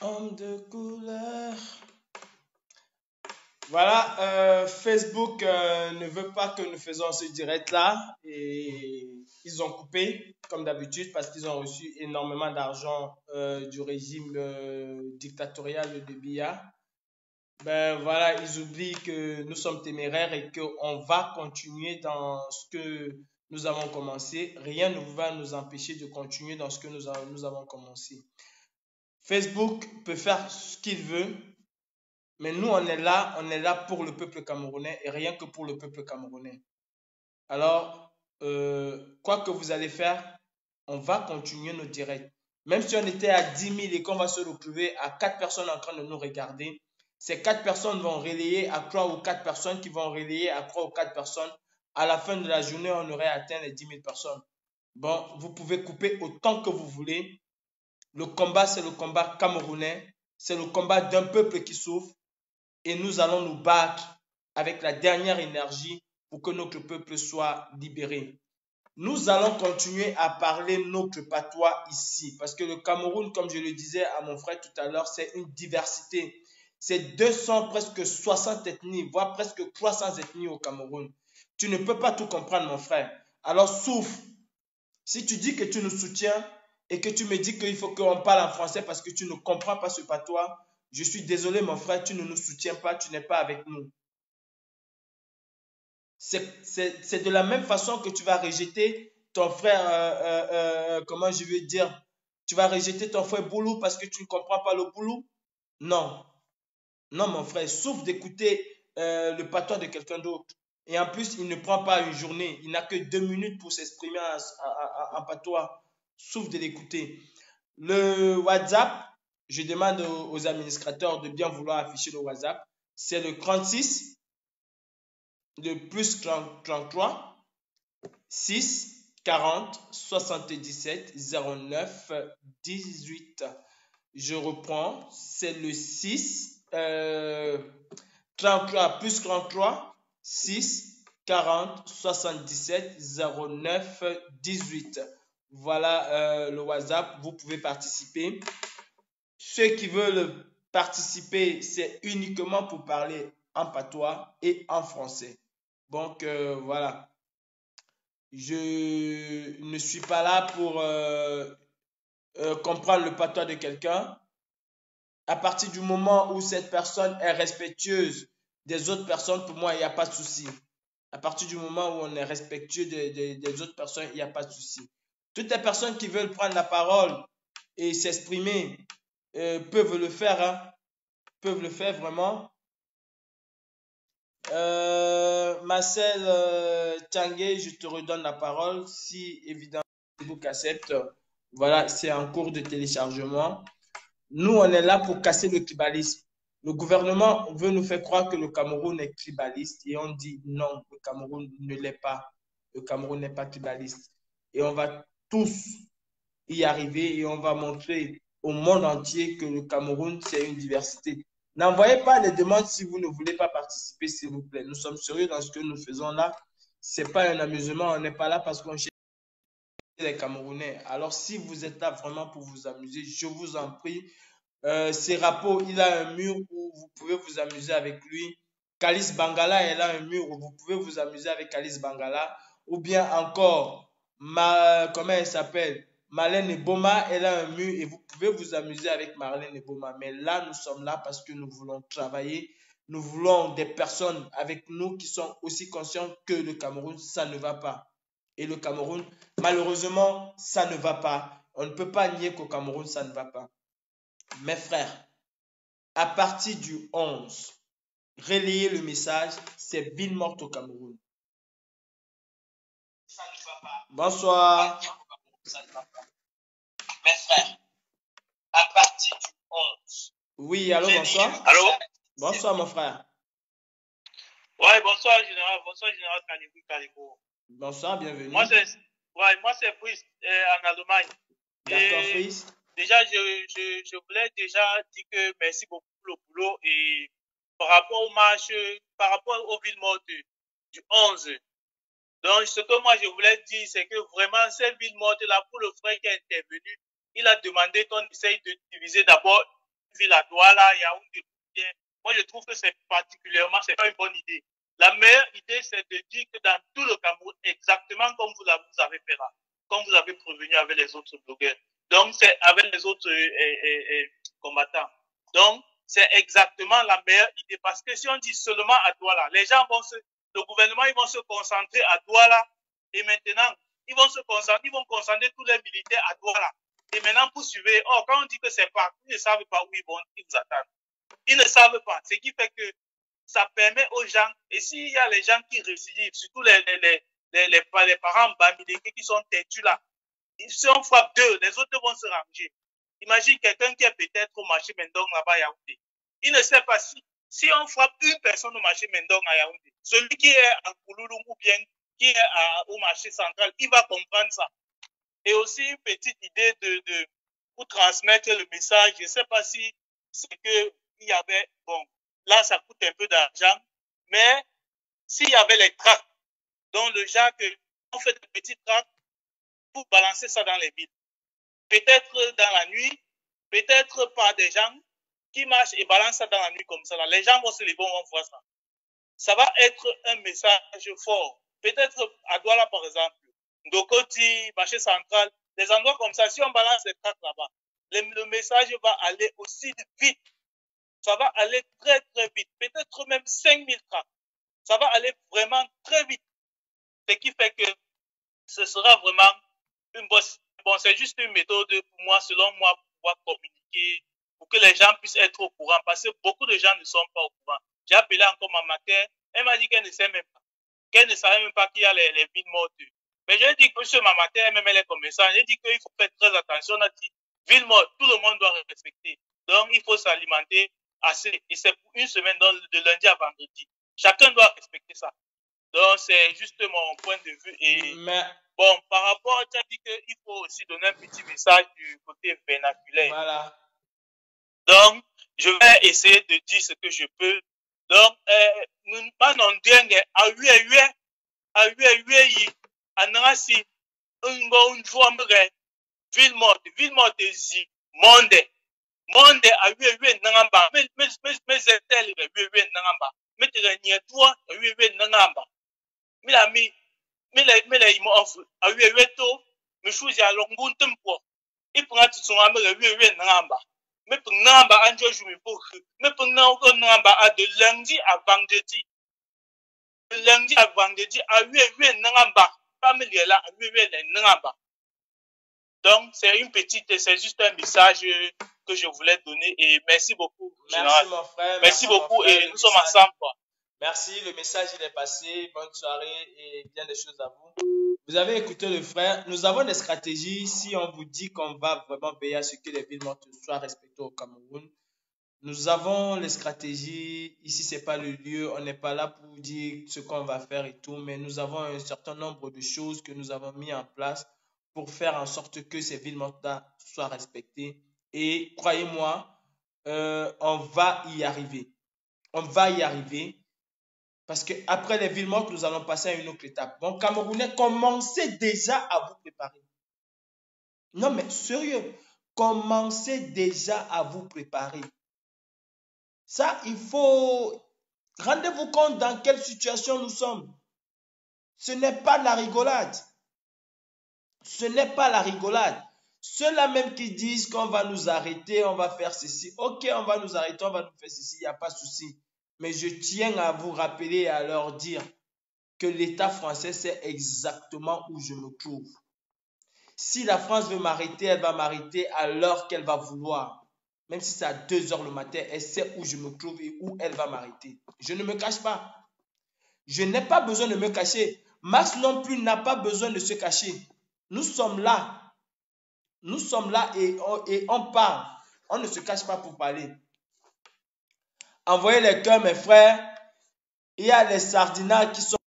Homme de couleur. Voilà, Facebook ne veut pas que nous faisons ce direct-là et ils ont coupé, comme d'habitude, parce qu'ils ont reçu énormément d'argent du régime dictatorial de Biya. Ben voilà, ils oublient que nous sommes téméraires et qu'on va continuer dans ce que nous avons commencé. Rien ne va nous empêcher de continuer dans ce que nous avons commencé. Facebook peut faire ce qu'il veut, mais nous, on est là pour le peuple camerounais et rien que pour le peuple camerounais. Alors, quoi que vous allez faire, on va continuer nos directs. Même si on était à 10 000 et qu'on va se retrouver à 4 personnes en train de nous regarder, ces 4 personnes vont relayer à 3 ou 4 personnes qui vont relayer à 3 ou 4 personnes. À la fin de la journée, on aurait atteint les 10 000 personnes. Bon, vous pouvez couper autant que vous voulez. Le combat, c'est le combat camerounais. C'est le combat d'un peuple qui souffre. Et nous allons nous battre avec la dernière énergie pour que notre peuple soit libéré. Nous allons continuer à parler notre patois ici parce que le Cameroun, comme je le disais à mon frère tout à l'heure, c'est une diversité. C'est 200, presque 60 ethnies, voire presque 300 ethnies au Cameroun. Tu ne peux pas tout comprendre, mon frère. Alors souffle. Si tu dis que tu nous soutiens et que tu me dis qu'il faut qu'on parle en français parce que tu ne comprends pas ce patois, je suis désolé, mon frère, tu ne nous soutiens pas, tu n'es pas avec nous. C'est de la même façon que tu vas rejeter ton frère, comment je veux dire, tu vas rejeter ton frère Boulou parce que tu ne comprends pas le Boulou. Non, non, mon frère, souffre d'écouter le patois de quelqu'un d'autre. Et en plus, il ne prend pas une journée, il n'a que 2 minutes pour s'exprimer en patois. Souffre de l'écouter. Le WhatsApp, je demande aux administrateurs de bien vouloir afficher le WhatsApp. C'est le 36, le plus 33, 6, 40, 77, 09, 18. Je reprends, c'est le 6, 33 plus 33, 6, 40, 77, 09, 18. Voilà le WhatsApp, vous pouvez participer. Ceux qui veulent participer, c'est uniquement pour parler en patois et en français. Donc voilà, je ne suis pas là pour comprendre le patois de quelqu'un. À partir du moment où cette personne est respectueuse des autres personnes, pour moi, il n'y a pas de souci. À partir du moment où on est respectueux des autres personnes, il n'y a pas de souci. Toutes les personnes qui veulent prendre la parole et s'exprimer peuvent le faire, hein, peuvent le faire vraiment. Marcel Tanguay, je te redonne la parole. Si évidemment Facebook accepte, voilà, c'est en cours de téléchargement. Nous, on est là pour casser le tribalisme. Le gouvernement veut nous faire croire que le Cameroun est tribaliste et on dit non, le Cameroun ne l'est pas. Le Cameroun n'est pas tribaliste. Et on va tous y arriver et on va montrer au monde entier que le Cameroun, c'est une diversité. N'envoyez pas les demandes si vous ne voulez pas participer, s'il vous plaît. Nous sommes sérieux dans ce que nous faisons là. Ce n'est pas un amusement. On n'est pas là parce qu'on cherche les Camerounais. Alors, si vous êtes là vraiment pour vous amuser, je vous en prie. Serapo, il a un mur où vous pouvez vous amuser avec lui. Kalis Bangala, elle a un mur où vous pouvez vous amuser avec Kalis Bangala. Ou bien encore, comment elle s'appelle? Marlène Eboma, elle a un mur et vous pouvez vous amuser avec Marlène Eboma. Mais là, nous sommes là parce que nous voulons travailler. Nous voulons des personnes avec nous qui sont aussi conscientes que le Cameroun, ça ne va pas. Et le Cameroun, malheureusement, ça ne va pas. On ne peut pas nier qu'au Cameroun, ça ne va pas. Mes frères, à partir du 11, relayez le message, c'est ville morte au Cameroun. Bonsoir. Mes frères, à partir du 11. Oui, allô, bonsoir. Allô? Bonsoir, mon frère. Ouais, bonsoir, général. Bonsoir, général Kanibou. Bonsoir, bienvenue. Moi, c'est Brice en Allemagne. D'accord, Fils. Déjà, je voulais déjà dire que merci beaucoup pour le boulot et par rapport au match, par rapport au ville morte du 11. Donc, ce que moi je voulais dire, c'est que vraiment, cette ville morte là, pour le frère qui est intervenu, il a demandé qu'on essaye de diviser d'abord ville à Douala, Yaoundé. Moi, je trouve que c'est particulièrement, c'est pas une bonne idée. La meilleure idée, c'est de dire que dans tout le Cameroun, exactement comme vous avez fait là, comme vous avez prévenu avec les autres blogueurs. Donc, c'est avec les autres combattants. Donc, c'est exactement la meilleure idée parce que si on dit seulement à Douala, les gens vont le gouvernement, ils vont se concentrer à Douala et maintenant, ils vont concentrer tous les militaires à Douala. Et maintenant, pour suivre, quand on dit que c'est pas, ils ne savent pas où ils vous attendent. Ils ne savent pas. Ce qui fait que ça permet aux gens, et s'il y a les gens qui récidivent, surtout les parents bamidéqués qui sont têtus là, si on frappe deux, les autres vont se ranger. Imagine quelqu'un qui est peut-être au marché Mendong là-bas à Yaoundé. Il ne sait pas si on frappe une personne au marché Mendong à Yaoundé, celui qui est à Kouloulou ou bien qui est au marché central, il va comprendre ça. Et aussi une petite idée pour transmettre le message, je ne sais pas si c'est que il y avait, bon, là ça coûte un peu d'argent, mais s'il y avait les tracts, donc le genre que on fait des petits tracts pour balancer ça dans les villes. Peut-être dans la nuit, peut-être par des gens qui marchent et balancent ça dans la nuit comme ça. Là. Les gens vont se lever, vont voir ça. Ça va être un message fort. Peut-être à Douala, par exemple, Ndokoti, marché central, des endroits comme ça, si on balance les tracts là-bas, le message va aller aussi vite. Ça va aller très, très vite. Peut-être même 5000 tracts. Ça va aller vraiment très vite. Ce qui fait que ce sera vraiment une bonne. Bon, c'est juste une méthode pour moi, selon moi, pour pouvoir communiquer, pour que les gens puissent être au courant, parce que beaucoup de gens ne sont pas au courant. J'ai appelé encore ma mater, elle m'a dit qu'elle ne sait même pas, qu'elle ne savait même pas qu'il y a les villes mortes. Mais je lui ai dit que sur ma mater, même elle est commerçante, j'ai dit qu'il faut faire très attention, on a dit, ville morte, tout le monde doit respecter. Donc, il faut s'alimenter assez, et c'est pour une semaine, de lundi à vendredi. Chacun doit respecter ça. Donc, c'est juste mon point de vue. Et bon, par rapport, tu as dit qu'il faut aussi donner un petit message du côté vernaculaire. Voilà. Donc, je vais essayer de dire ce que je peux. Donc, manon dingue, à anasi, une fois, ville morte, zi, monde, à nangamba, mais zettel, nangamba, mais te toi, nangamba. Mila imo ofu awe to mishuzi alongun tempo ipanga tsonga me namba me namba anjo jumi bo me namba à de lundi à vendredi awe namba famille là awe namba. Donc c'est juste un message que je voulais donner et merci beaucoup. Merci mon frère. Merci beaucoup et nous sommes ensemble quoi. Merci, le message il est passé. Bonne soirée et bien des choses à vous. Vous avez écouté le frère. Nous avons des stratégies. Si on vous dit qu'on va vraiment veiller à ce que les villes mortes soient respectées au Cameroun, nous avons les stratégies. Ici, c'est pas le lieu. On n'est pas là pour dire ce qu'on va faire et tout, mais nous avons un certain nombre de choses que nous avons mis en place pour faire en sorte que ces villes mortes soient respectées. Et croyez-moi, on va y arriver. On va y arriver. Parce qu'après les villes mortes, nous allons passer à une autre étape. Bon, Camerounais, commencez déjà à vous préparer. Non, mais sérieux, commencez déjà à vous préparer. Ça, il faut... Rendez-vous compte dans quelle situation nous sommes. Ce n'est pas la rigolade. Ce n'est pas la rigolade. Ceux-là même qui disent qu'on va nous arrêter, on va faire ceci. Ok, on va nous arrêter, on va nous faire ceci, il n'y a pas de souci. Mais je tiens à vous rappeler et à leur dire que l'État français sait exactement où je me trouve. Si la France veut m'arrêter, elle va m'arrêter à l'heure qu'elle va vouloir. Même si c'est à 2 h le matin, elle sait où je me trouve et où elle va m'arrêter. Je ne me cache pas. Je n'ai pas besoin de me cacher. Max non plus n'a pas besoin de se cacher. Nous sommes là. Nous sommes là et on parle. On ne se cache pas pour parler. Envoyez les cœurs, mes frères. Il y a les sardinats qui sont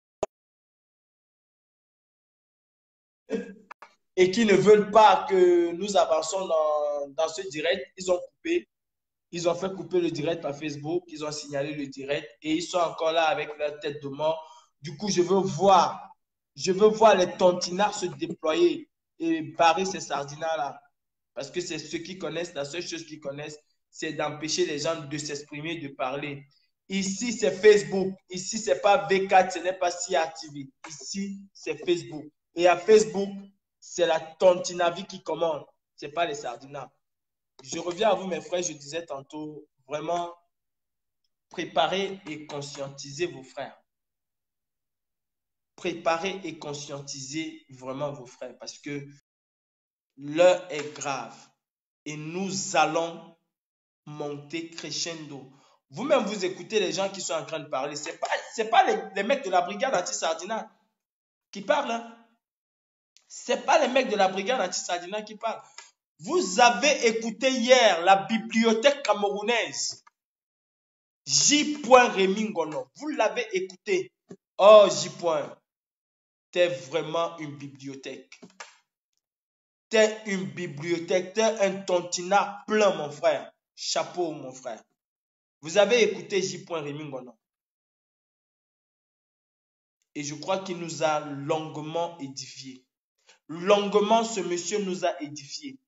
et qui ne veulent pas que nous avancions dans ce direct. Ils ont coupé. Ils ont fait couper le direct à Facebook. Ils ont signalé le direct et ils sont encore là avec leur tête de mort. Du coup, je veux voir les tontinards se déployer et barrer ces sardinats-là. Parce que c'est ceux qui connaissent, la seule chose qu'ils connaissent, c'est d'empêcher les gens de s'exprimer, de parler. Ici, c'est Facebook. Ici, ce n'est pas V4, ce n'est pas CRTV. Ici, c'est Facebook. Et à Facebook, c'est la tontinavie qui commande. Ce n'est pas les sardinats. Je reviens à vous, mes frères, je disais tantôt, vraiment, préparez et conscientisez vos frères. Préparez et conscientisez vraiment vos frères parce que l'heure est grave et nous allons monter crescendo. Vous-même, vous écoutez les gens qui sont en train de parler. Ce n'est pas les mecs de la brigade anti-sardinat qui parlent. Hein. Ce n'est pas les mecs de la brigade anti-sardinat qui parlent. Vous avez écouté hier la bibliothèque camerounaise. J. Rémi Ngono. Vous l'avez écouté. Oh, J. T'es vraiment une bibliothèque. T'es une bibliothèque. T'es un tontinat plein, mon frère. Chapeau, mon frère. Vous avez écouté J. Rémi Ngono. Et je crois qu'il nous a longuement édifié. Longuement, ce monsieur nous a édifié.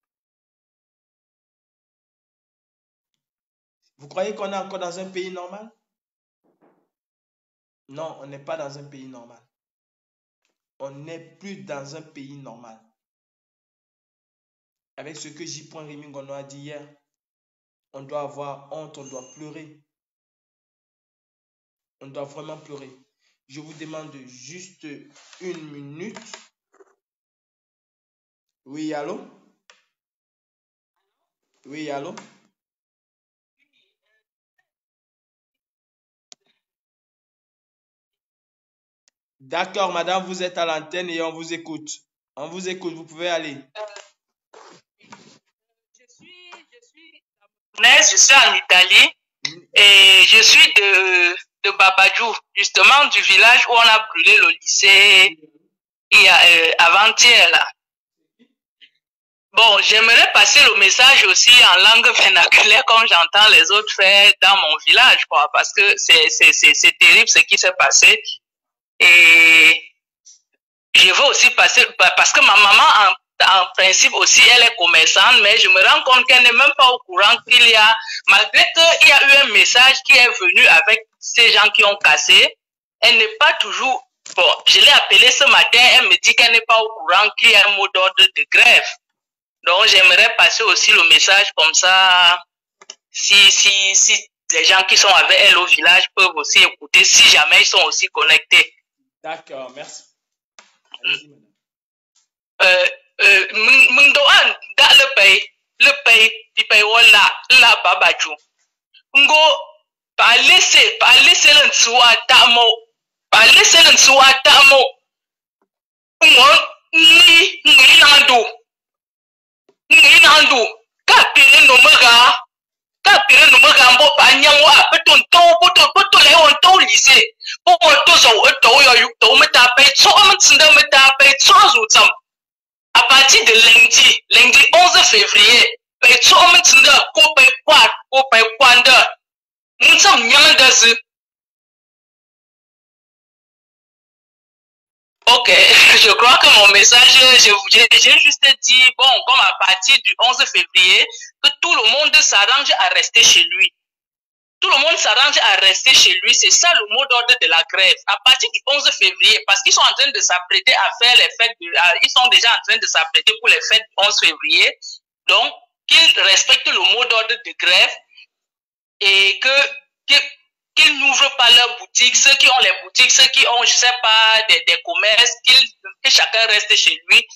Vous croyez qu'on est encore dans un pays normal? Non, on n'est pas dans un pays normal. On n'est plus dans un pays normal. Avec ce que J. Rémi Ngono a dit hier, on doit avoir honte, on doit pleurer. On doit vraiment pleurer. Je vous demande juste une minute. Oui, allô? Oui, allô? D'accord, madame, vous êtes à l'antenne et on vous écoute. On vous écoute, vous pouvez aller. Je suis en Italie et je suis de Babadjou, justement du village où on a brûlé le lycée avant-hier là. Bon, j'aimerais passer le message aussi en langue vernaculaire comme j'entends les autres faire dans mon village, quoi, parce que c'est terrible ce qui s'est passé. Et je veux aussi passer, parce que ma maman, en principe aussi, elle est commerçante, mais je me rends compte qu'elle n'est même pas au courant qu'il y a, malgré qu'il y a eu un message qui est venu avec ces gens qui ont cassé, elle n'est pas toujours, bon, je l'ai appelée ce matin, elle me dit qu'elle n'est pas au courant qu'il y a un mot d'ordre de grève. Donc, j'aimerais passer aussi le message comme ça, si les gens qui sont avec elle au village peuvent aussi écouter, si jamais ils sont aussi connectés. D'accord, merci. Allez-y, madame. Mundoan da le pay wala la babaju ngo pa lese len suwa tamo ngo ni nandu ka pire no maga mbo pa nyango a peton to le on to lise po to so to yo yu to meta pay so mtsinda meta pay so zutam. À partir de lundi 11 février, ok, je crois que mon message, j'ai juste dit, bon, comme à partir du 11 février, que tout le monde s'arrange à rester chez lui. Tout le monde s'arrange à rester chez lui, c'est ça le mot d'ordre de la grève. À partir du 11 février, parce qu'ils sont en train de s'apprêter à faire les fêtes, ils sont déjà en train de s'apprêter pour les fêtes du 11 février. Donc, qu'ils respectent le mot d'ordre de grève et qu'ils n'ouvrent pas leurs boutiques, ceux qui ont les boutiques, ceux qui ont, je sais pas, des commerces, que chacun reste chez lui.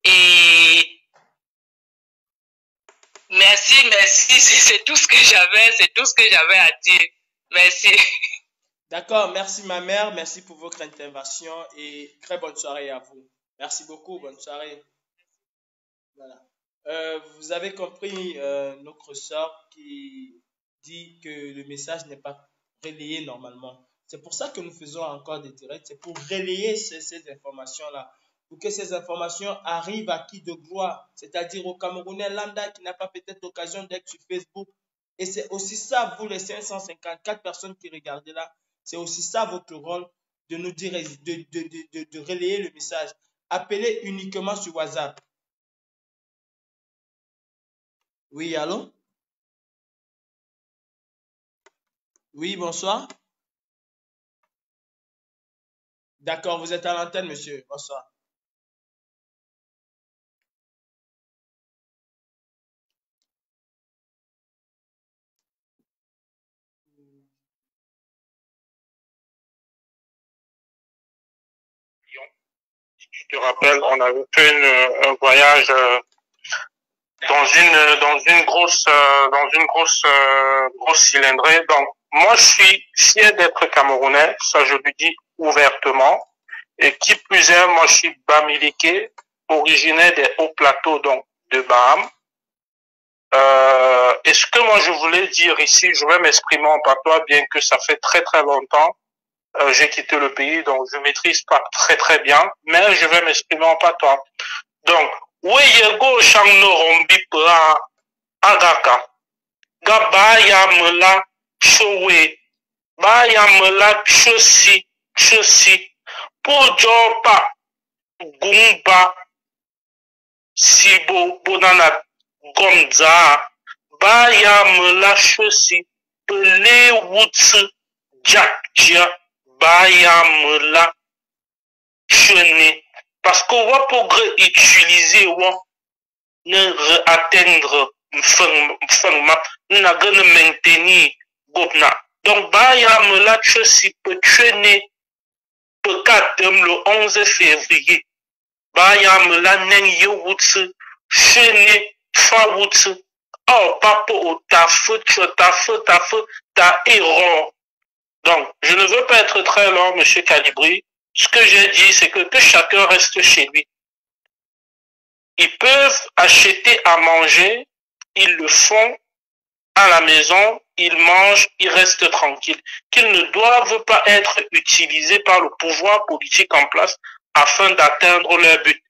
Et merci, c'est tout ce que j'avais à dire. Merci. D'accord, merci ma mère, merci pour votre intervention et très bonne soirée à vous. Merci beaucoup, bonne soirée. Voilà. Vous avez compris notre sœur qui dit que le message n'est pas relayé normalement. C'est pour ça que nous faisons encore des directs, c'est pour relayer ces informations-là, pour que ces informations arrivent à qui de gloire, c'est-à-dire au Camerounais lambda qui n'a pas peut-être l'occasion d'être sur Facebook. Et c'est aussi ça, vous les 554 personnes qui regardez là, c'est aussi ça votre rôle de nous dire, de relayer le message. Appelez uniquement sur WhatsApp. Oui, allô? Oui, bonsoir. D'accord, vous êtes à l'antenne, monsieur. Bonsoir. Je te rappelle, on avait fait un voyage dans une grosse cylindrée. Donc, moi, je suis fier d'être Camerounais, ça je le dis ouvertement. Et qui plus est, moi, je suis Bamileke, originaire des hauts plateaux, donc de Baham. Et ce que moi je voulais dire ici, je vais m'exprimer en patois, bien que ça fait très très longtemps. J'ai quitté le pays, donc je maîtrise pas très très bien, mais je vais m'exprimer en patois. Donc, Weyego Shangno Rombi Pra Agaka, Gabaya Mela Chowe, Baya Mela Chosi, Pojopa Gumba, Sibo Bonana Gomza, Baya Mela Chosi, Pele Wutsu, Jakja, Baya Mela Chene. Parce qu'on va pour utiliser, ne atteindre, ne maintenir, donc, Baya Mela Chosi peut traîner, peut le 11 février. Baya Mela Nen Yowutsu, Chene, Fawutsu, oh, papa, ta erreur. Donc, je ne veux pas être très long, monsieur Calibri. Ce que j'ai dit, c'est que chacun reste chez lui. Ils peuvent acheter à manger, ils le font à la maison, ils mangent, ils restent tranquilles. Qu'ils ne doivent pas être utilisés par le pouvoir politique en place afin d'atteindre leur but.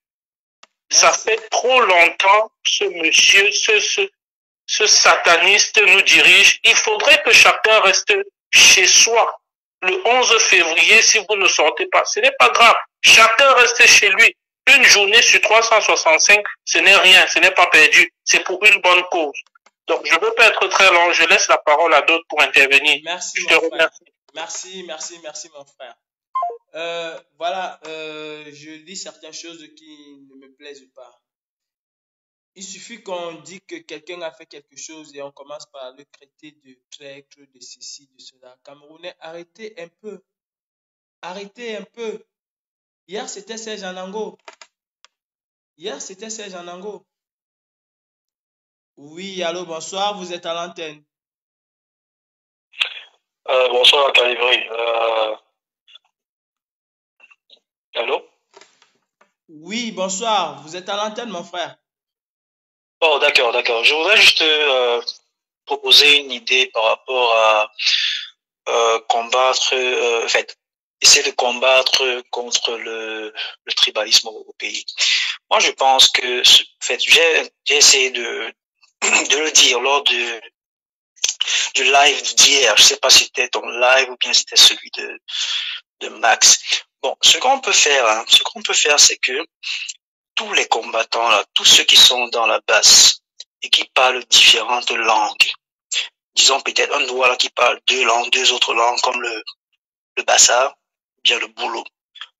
Ça fait trop longtemps, ce monsieur, ce sataniste nous dirige. Il faudrait que chacun reste chez soi. Le 11 février, si vous ne sortez pas, ce n'est pas grave. Chacun reste chez lui. Une journée sur 365, ce n'est rien, ce n'est pas perdu. C'est pour une bonne cause. Donc, je ne veux pas être très long. Je laisse la parole à d'autres pour intervenir. Merci, je te remercie. Merci, mon frère. Voilà, je dis certaines choses qui ne me plaisent pas. Il suffit qu'on dit que quelqu'un a fait quelque chose et on commence par le traiter de traître, de ceci, de cela. Camerounais, arrêtez un peu. Arrêtez un peu. Hier, c'était Serge Anango. Oui, allô, bonsoir, vous êtes à l'antenne. Bonsoir, Calibri. Allô? Oui, bonsoir, vous êtes à l'antenne, mon frère. Oh, d'accord. Je voudrais juste proposer une idée par rapport à combattre, essayer de combattre contre le tribalisme au pays. Moi, je pense que, j'ai essayé de le dire lors du live d'hier. Je sais pas si c'était ton live ou bien c'était celui de Max. Bon, ce qu'on peut faire, c'est que tous les combattants, là, tous ceux qui sont dans la base et qui parlent différentes langues, disons peut-être un Douala qui parle deux autres langues comme le Bassa, bien le Boulot,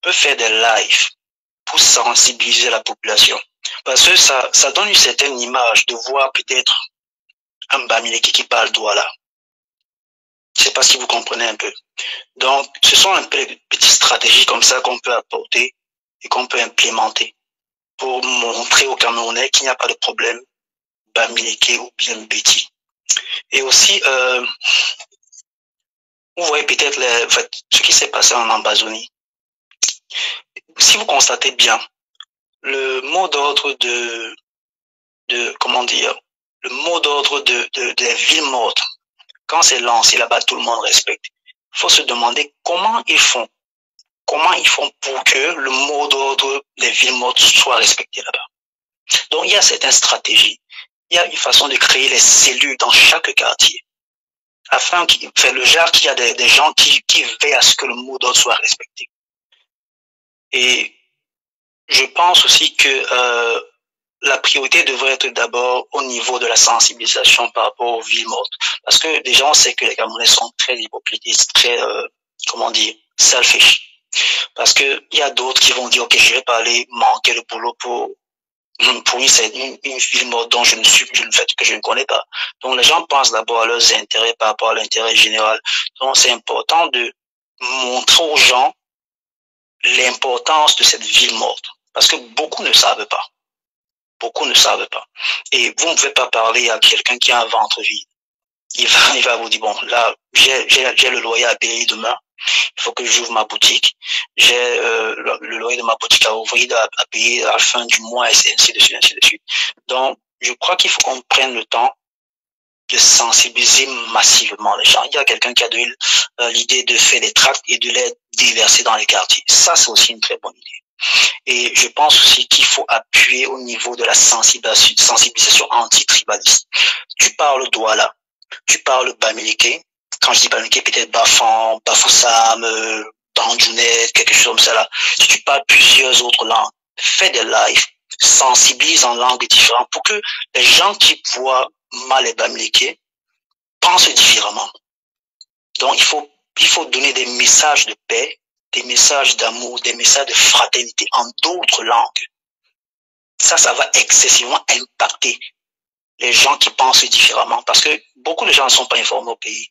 peut faire des lives pour sensibiliser la population. Parce que ça donne une certaine image de voir peut-être un Bamileke qui parle Douala. Je sais pas si vous comprenez un peu. Donc, ce sont un peu les petites stratégies comme ça qu'on peut apporter et qu'on peut implémenter pour montrer aux Camerounais qu'il n'y a pas de problème Bamileke ou bien Betty. Et aussi, vous voyez peut-être ce qui s'est passé en Amazonie. Si vous constatez bien, le mot d'ordre le mot d'ordre des villes mortes, quand c'est lancé là-bas, tout le monde respecte. Il faut se demander comment ils font pour que le mot d'ordre des villes mortes soit respecté là-bas. Donc, il y a certaines stratégies. Il y a une façon de créer les cellules dans chaque quartier. Afin qu'il y a des gens qui veillent à ce que le mot d'ordre soit respecté. Et je pense aussi que la priorité devrait être d'abord au niveau de la sensibilisation par rapport aux villes mortes. Parce que déjà, on sait que les Camerounais sont très hypocrites, très, comment dire, selfish. Parce que il y a d'autres qui vont dire, ok, je vais pas aller manquer le boulot pour une ville morte dont je ne connais pas. Donc, les gens pensent d'abord à leurs intérêts par rapport à l'intérêt général. Donc, c'est important de montrer aux gens l'importance de cette ville morte. Parce que beaucoup ne savent pas. Beaucoup ne savent pas. Et vous ne pouvez pas parler à quelqu'un qui a un ventre vide. Il va vous dire, bon, là, j'ai le loyer à payer demain. Il faut que j'ouvre ma boutique. J'ai le loyer de ma boutique à ouvrir, à payer à la fin du mois, et ainsi de suite, ainsi de suite. Donc, je crois qu'il faut qu'on prenne le temps de sensibiliser massivement les gens. Il y a quelqu'un qui a donné l'idée de faire des tracts et de les déverser dans les quartiers. Ça, c'est aussi une très bonne idée. Et je pense aussi qu'il faut appuyer au niveau de la sensibilisation anti-tribaliste. Tu parles Douala, tu parles Bamileke. Quand je dis Bamileke, peut-être Bafan, Bafoussam, Bandjounet, quelque chose comme ça là. Si tu parles plusieurs autres langues, fais des lives, sensibilise en langues différentes pour que les gens qui voient mal les Bamileke pensent différemment. Donc il faut donner des messages de paix, des messages d'amour, des messages de fraternité en d'autres langues. Ça va excessivement impacter les gens qui pensent différemment parce que beaucoup de gens ne sont pas informés au pays.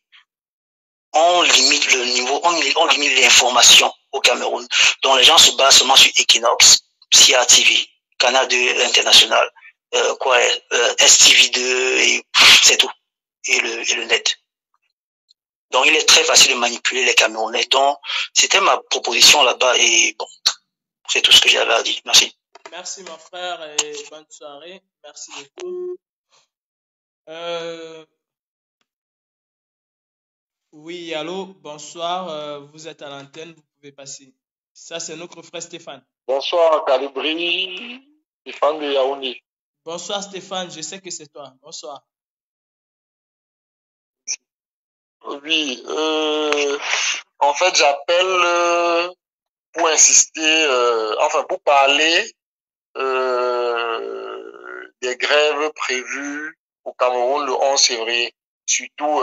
On limite le niveau, on limite l'information au Cameroun. Donc les gens se basent seulement sur Equinox, CIA TV, Canal 2 international, STV2 et c'est tout. Et le net. Donc, il est très facile de manipuler les Camerounais. Donc, c'était ma proposition là-bas et bon, c'est tout ce que j'avais à dire. Merci. Merci, mon frère, et bonne soirée. Merci beaucoup. Oui, allô, bonsoir. Vous êtes à l'antenne, vous pouvez passer. Ça, c'est notre frère Stéphane. Bonsoir, Calibri, Stéphane de Yaoundé. Bonsoir, Stéphane, je sais que c'est toi. Bonsoir. Oui, en fait, j'appelle pour insister, enfin, pour parler des grèves prévues au Cameroun le 11 février. Surtout,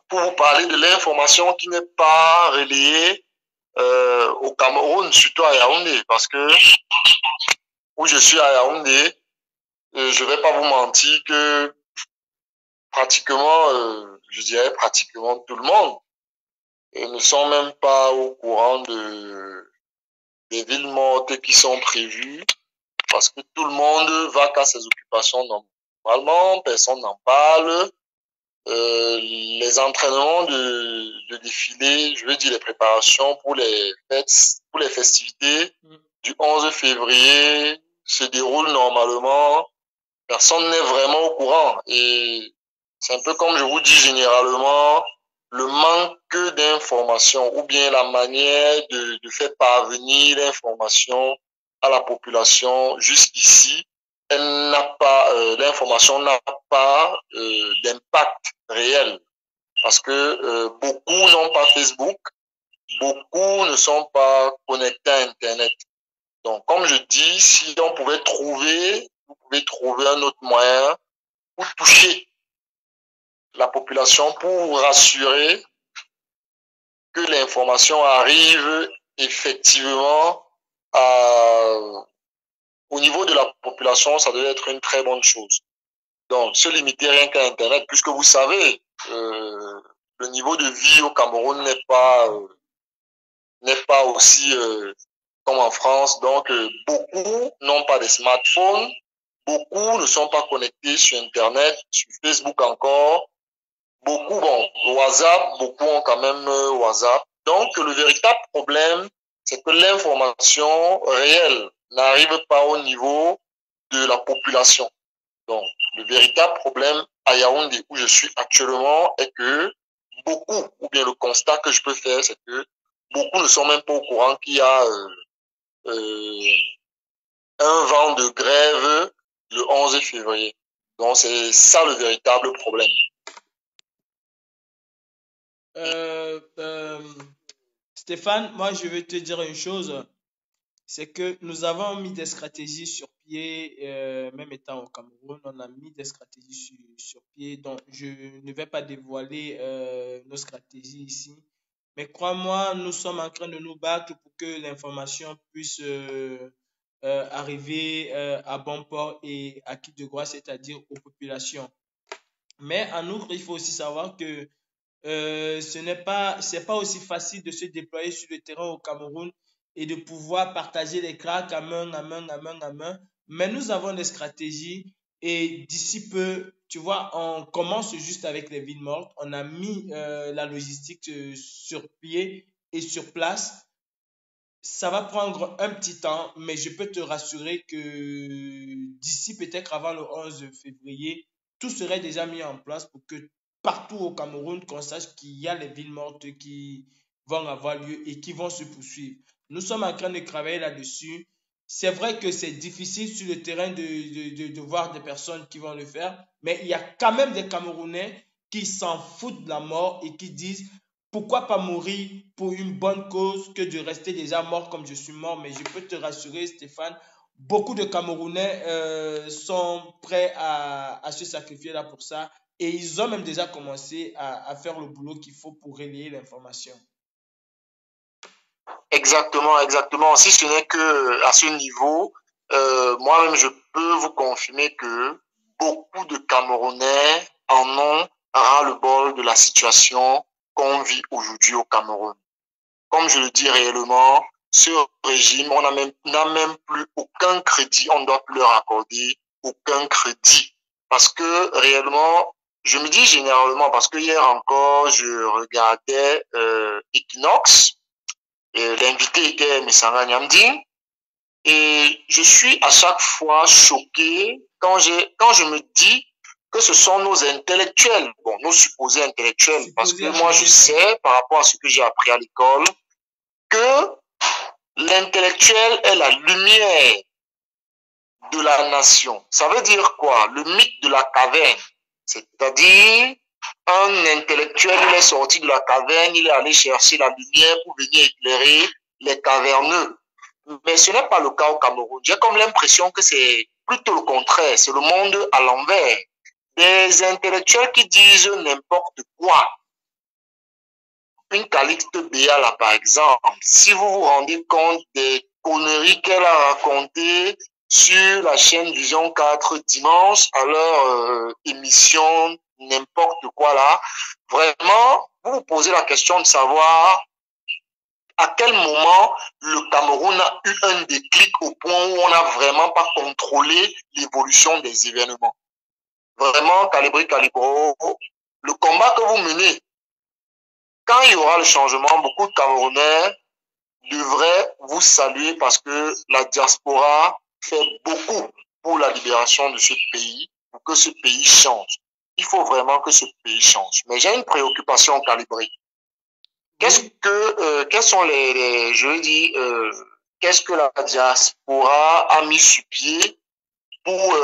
pour vous parler de l'information qui n'est pas relayée au Cameroun, surtout à Yaoundé, parce que où je suis à Yaoundé, je vais pas vous mentir que pratiquement, je dirais pratiquement tout le monde ne sont même pas au courant des villes mortes qui sont prévues parce que tout le monde va qu'à ses occupations normalement, personne n'en parle. Les entraînements de défilé, je veux dire les préparations pour les fêtes, pour les festivités du 11 février se déroulent normalement. Personne n'est vraiment au courant et c'est un peu comme je vous dis généralement, le manque d'information ou bien la manière de faire parvenir l'information à la population jusqu'ici, elle n'a pas, l'information n'a pas d'impact réel parce que beaucoup n'ont pas Facebook, beaucoup ne sont pas connectés à Internet. Donc, comme je dis, si on pouvait trouver, vous pouvez trouver un autre moyen pour toucher la population, pour rassurer que l'information arrive effectivement au niveau de la population, ça doit être une très bonne chose. Donc, se limiter rien qu'à Internet, puisque vous savez, le niveau de vie au Cameroun n'est pas aussi comme en France. Donc, beaucoup n'ont pas de smartphones, beaucoup ne sont pas connectés sur Internet, sur Facebook encore. Beaucoup, bon, WhatsApp, beaucoup ont quand même WhatsApp. Donc, le véritable problème, c'est que l'information réelle n'arrive pas au niveau de la population. Donc, le véritable problème à Yaoundé, où je suis actuellement, est que beaucoup, ou bien le constat que je peux faire, c'est que beaucoup ne sont même pas au courant qu'il y a un vent de grève le 11 février. Donc, c'est ça le véritable problème. Stéphane, moi je vais te dire une chose. c'est que nous avons mis des stratégies sur pied, même étant au Cameroun, on a mis des stratégies sur pied. Donc, je ne vais pas dévoiler nos stratégies ici. Mais crois-moi, nous sommes en train de nous battre pour que l'information puisse arriver à bon port et à qui de droit, c'est-à-dire aux populations. Mais en outre, il faut aussi savoir que c'est pas aussi facile de se déployer sur le terrain au Cameroun et de pouvoir partager les cracks à main. Mais nous avons des stratégies et d'ici peu, tu vois, on commence juste avec les villes mortes. On a mis la logistique sur pied et sur place. Ça va prendre un petit temps, mais je peux te rassurer que d'ici peut-être avant le 11 février, tout serait déjà mis en place pour que partout au Cameroun, qu'on sache qu'il y a les villes mortes qui vont avoir lieu et qui vont se poursuivre. Nous sommes en train de travailler là-dessus. C'est vrai que c'est difficile sur le terrain de voir des personnes qui vont le faire, mais il y a quand même des Camerounais qui s'en foutent de la mort et qui disent pourquoi pas mourir pour une bonne cause que de rester déjà mort comme je suis mort. Mais je peux te rassurer, Stéphane, beaucoup de Camerounais sont prêts à se sacrifier là pour ça. Et ils ont même déjà commencé à faire le boulot qu'il faut pour relayer l'information. Exactement, exactement. Si ce n'est que à ce niveau, moi-même, je peux vous confirmer que beaucoup de Camerounais en ont ras-le-bol de la situation qu'on vit aujourd'hui au Cameroun. Comme je le dis réellement, ce régime, on n'a même plus aucun crédit, on ne doit plus leur accorder aucun crédit. Parce que réellement, je me dis généralement, parce que hier encore, je regardais Equinox, et l'invité était Messanga Nyamding, et je suis à chaque fois choqué quand je me dis que ce sont nos intellectuels, bon, nos supposés intellectuels, parce que moi je sais, par rapport à ce que j'ai appris à l'école, que l'intellectuel est la lumière de la nation. Ça veut dire quoi? Le mythe de la caverne. C'est-à-dire, un intellectuel, il est sorti de la caverne, il est allé chercher la lumière pour venir éclairer les caverneux. Mais ce n'est pas le cas au Cameroun. J'ai comme l'impression que c'est plutôt le contraire. C'est le monde à l'envers. Des intellectuels qui disent n'importe quoi. Une Calixte Béala, par exemple, si vous vous rendez compte des conneries qu'elle a racontées sur la chaîne Vision 4 dimanche à leur émission n'importe quoi là, vraiment, vous vous posez la question de savoir à quel moment le Cameroun a eu un déclic au point où on n'a vraiment pas contrôlé l'évolution des événements. Vraiment, Calibro, le combat que vous menez, quand il y aura le changement, beaucoup de Camerounais devraient vous saluer parce que la diaspora fait beaucoup pour la libération de ce pays, pour que ce pays change. Il faut vraiment que ce pays change. Mais j'ai une préoccupation calibrée. Quels sont qu'est-ce que la diaspora a mis sur pied pour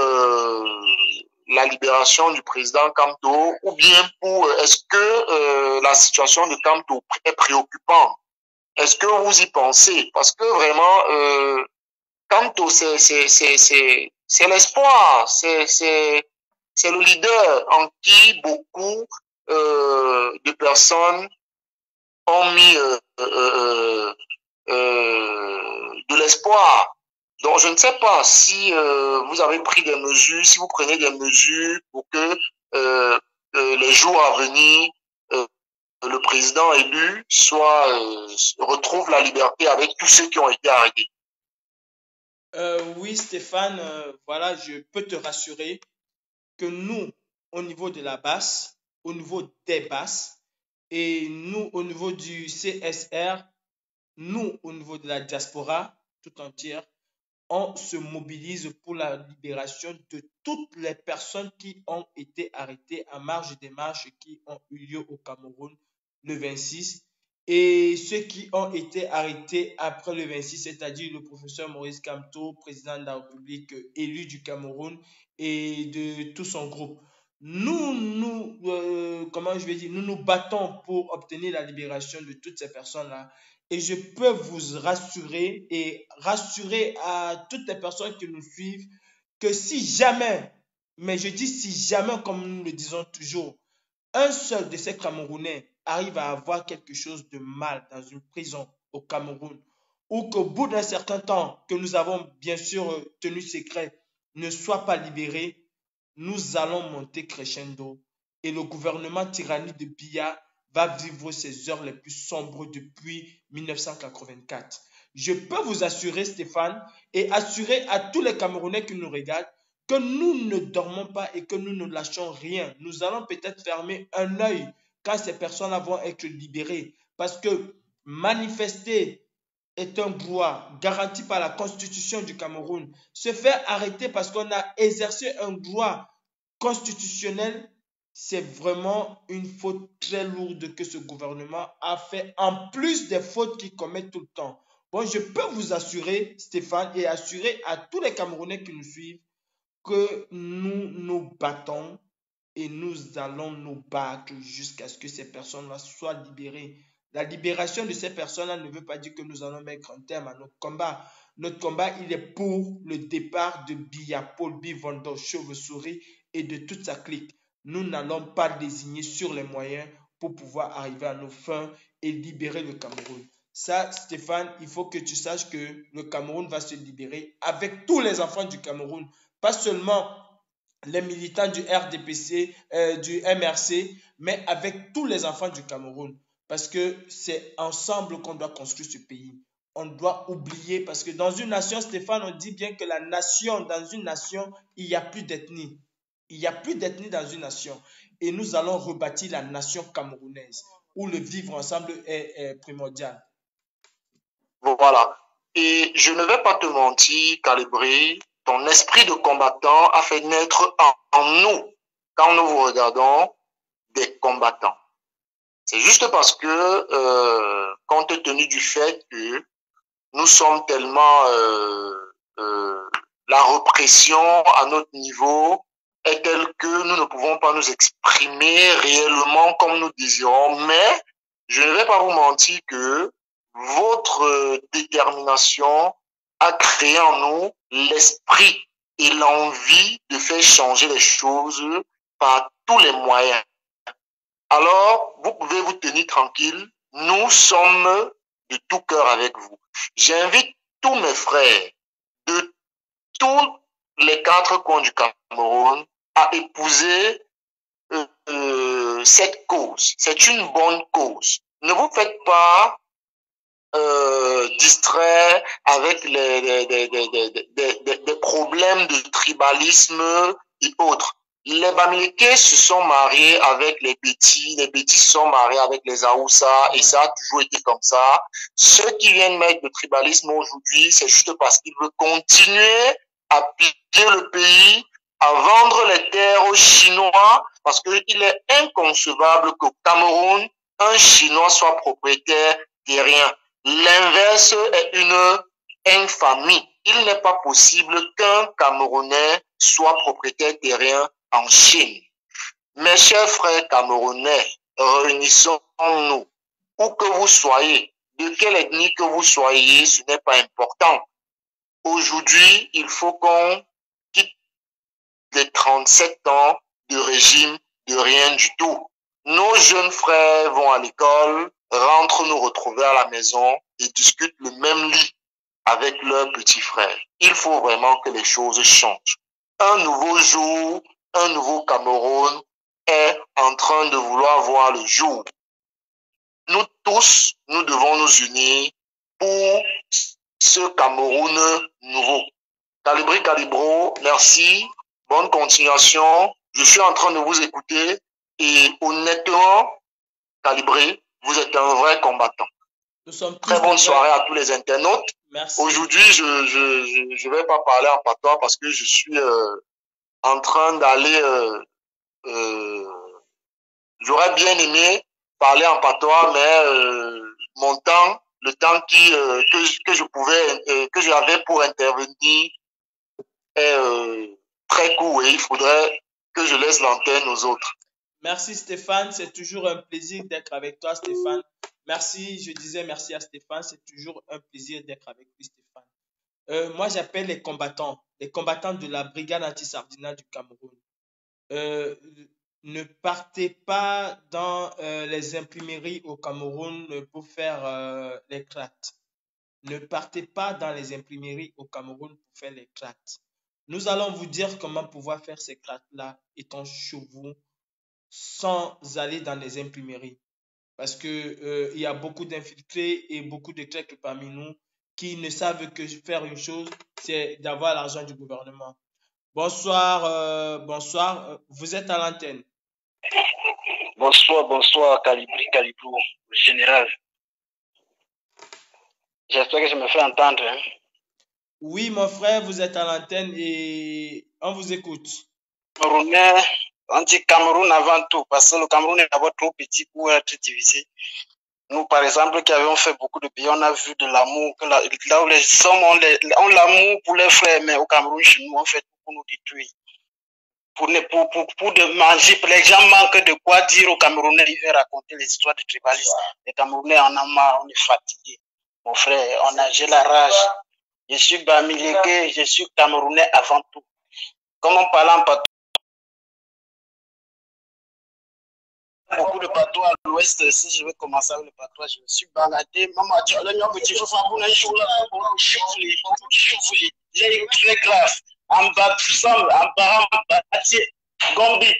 la libération du président Kamto, ou bien est-ce que la situation de Kamto est préoccupante? Est-ce que vous y pensez? Parce que vraiment, Kamto, c'est l'espoir, c'est le leader en qui beaucoup de personnes ont mis de l'espoir. Donc, je ne sais pas si vous avez pris des mesures, si vous prenez des mesures pour que les jours à venir, le président élu retrouve la liberté avec tous ceux qui ont été arrêtés. Oui, Stéphane, voilà, je peux te rassurer que nous, au niveau de la base, au niveau des bases, et nous, au niveau du CSR, nous, au niveau de la diaspora tout entière, on se mobilise pour la libération de toutes les personnes qui ont été arrêtées à marge des marches qui ont eu lieu au Cameroun le 26 et ceux qui ont été arrêtés après le 26, c'est-à-dire le professeur Maurice Kamto, président de la République élu du Cameroun et de tout son groupe. Comment je vais dire, nous nous battons pour obtenir la libération de toutes ces personnes-là. Et je peux vous rassurer et rassurer à toutes les personnes qui nous suivent que si jamais, mais je dis si jamais, comme nous le disons toujours, un seul de ces Camerounais arrive à avoir quelque chose de mal dans une prison au Cameroun, ou qu'au bout d'un certain temps, que nous avons bien sûr tenu secret, ne soit pas libéré, nous allons monter crescendo et le gouvernement tyrannique de Biya va vivre ses heures les plus sombres depuis 1984. Je peux vous assurer, Stéphane, et assurer à tous les Camerounais qui nous regardent, que nous ne dormons pas et que nous ne lâchons rien. Nous allons peut-être fermer un œil quand ces personnes-là vont être libérées. Parce que manifester est un droit garanti par la Constitution du Cameroun. Se faire arrêter parce qu'on a exercé un droit constitutionnel, c'est vraiment une faute très lourde que ce gouvernement a fait, en plus des fautes qu'il commet tout le temps. Bon, je peux vous assurer, Stéphane, et assurer à tous les Camerounais qui nous suivent, que nous nous battons et nous allons nous battre jusqu'à ce que ces personnes-là soient libérées. La libération de ces personnes-là ne veut pas dire que nous allons mettre un terme à notre combat. Notre combat, il est pour le départ de Biya, Paul Bivondo, Chauve-souris et de toute sa clique. Nous n'allons pas désigner sur les moyens pour pouvoir arriver à nos fins et libérer le Cameroun. Ça, Stéphane, il faut que tu saches que le Cameroun va se libérer avec tous les enfants du Cameroun. Pas seulement les militants du RDPC, du MRC, mais avec tous les enfants du Cameroun. Parce que c'est ensemble qu'on doit construire ce pays. On doit oublier, parce que dans une nation, Stéphane, on dit bien que la nation, dans une nation, il n'y a plus d'ethnie. Il n'y a plus d'ethnie dans une nation. Et nous allons rebâtir la nation camerounaise, où le vivre ensemble est primordial. Voilà. Et je ne vais pas te mentir, Calibré, ton esprit de combattant a fait naître en nous, quand nous vous regardons, des combattants. C'est juste parce que, compte tenu du fait que nous sommes tellement, la répression à notre niveau est telle que nous ne pouvons pas nous exprimer réellement comme nous désirons, mais je ne vais pas vous mentir que votre détermination a créé en nous l'esprit et l'envie de faire changer les choses par tous les moyens. Alors, vous pouvez vous tenir tranquille. Nous sommes de tout cœur avec vous. J'invite tous mes frères de tous les 4 coins du Cameroun à épouser cette cause. C'est une bonne cause. Ne vous faites pas distrait avec des problèmes de tribalisme et autres. Les Bamileke se sont mariés avec les Bétis se sont mariés avec les Aoussa, et ça a toujours été comme ça. Ceux qui viennent mettre le tribalisme aujourd'hui, c'est juste parce qu'ils veulent continuer à piller le pays, à vendre les terres aux Chinois, parce qu'il est inconcevable qu'au Cameroun, un Chinois soit propriétaire de rien. L'inverse est une infamie. Il n'est pas possible qu'un Camerounais soit propriétaire terrien en Chine. Mes chers frères camerounais, réunissons-nous. Où que vous soyez, de quelle ethnie que vous soyez, ce n'est pas important. Aujourd'hui, il faut qu'on quitte les 37 ans de régime de rien du tout. Nos jeunes frères vont à l'école, rentrent nous retrouver à la maison et discutent le même lit avec leurs petits frères. Il faut vraiment que les choses changent. Un nouveau jour, un nouveau Cameroun est en train de vouloir voir le jour. Nous tous, nous devons nous unir pour ce Cameroun nouveau. Calibri Calibro, merci. Bonne continuation. Je suis en train de vous écouter et honnêtement, Calibré, vous êtes un vrai combattant. Très bonne soirée à tous les internautes. Merci. Aujourd'hui, je vais pas parler en patois parce que je suis en train d'aller. J'aurais bien aimé parler en patois, mais mon temps, le temps que j'avais pour intervenir est très court et il faudrait que je laisse l'antenne aux autres. Merci Stéphane, c'est toujours un plaisir d'être avec toi Stéphane. Merci, je disais merci à Stéphane. C'est toujours un plaisir d'être avec lui, Stéphane. Moi, j'appelle les combattants de la brigade anti-Sardina du Cameroun. Euh, ne partez pas dans les imprimeries au Cameroun pour faire les cracks. Ne partez pas dans les imprimeries au Cameroun pour faire les cracks. Nous allons vous dire comment pouvoir faire ces cracks-là étant chez vous sans aller dans les imprimeries. Parce que il y a beaucoup d'infiltrés et beaucoup de cracks parmi nous qui ne savent que faire une chose, c'est d'avoir l'argent du gouvernement. Bonsoir, bonsoir. Vous êtes à l'antenne. Bonsoir, Calibrou, général. J'espère que je me fais entendre. Hein. Oui, mon frère, vous êtes à l'antenne et on vous écoute. Camerounais, on dit Cameroun avant tout, parce que le Cameroun est d'abord trop petit pour être divisé. Nous, par exemple, qui avions fait beaucoup de pays, on a vu de l'amour, là où les hommes ont l'amour pour les frères, mais au Cameroun, chez nous, on fait tout pour nous détruire. Pour manger, les gens manquent de quoi dire aux Camerounais, ils viennent raconter les histoires de tribalisme. Les Camerounais en ont marre, on est fatigué. Mon frère, j'ai la rage. Je suis Bamileke, je suis Camerounais avant tout. Comme on parle en patois, beaucoup de patois à l'ouest, si je veux commencer avec le patois, je me suis baladé. Maman, tu as le petit fou, il est très grave. En bas, en bas, Gombi,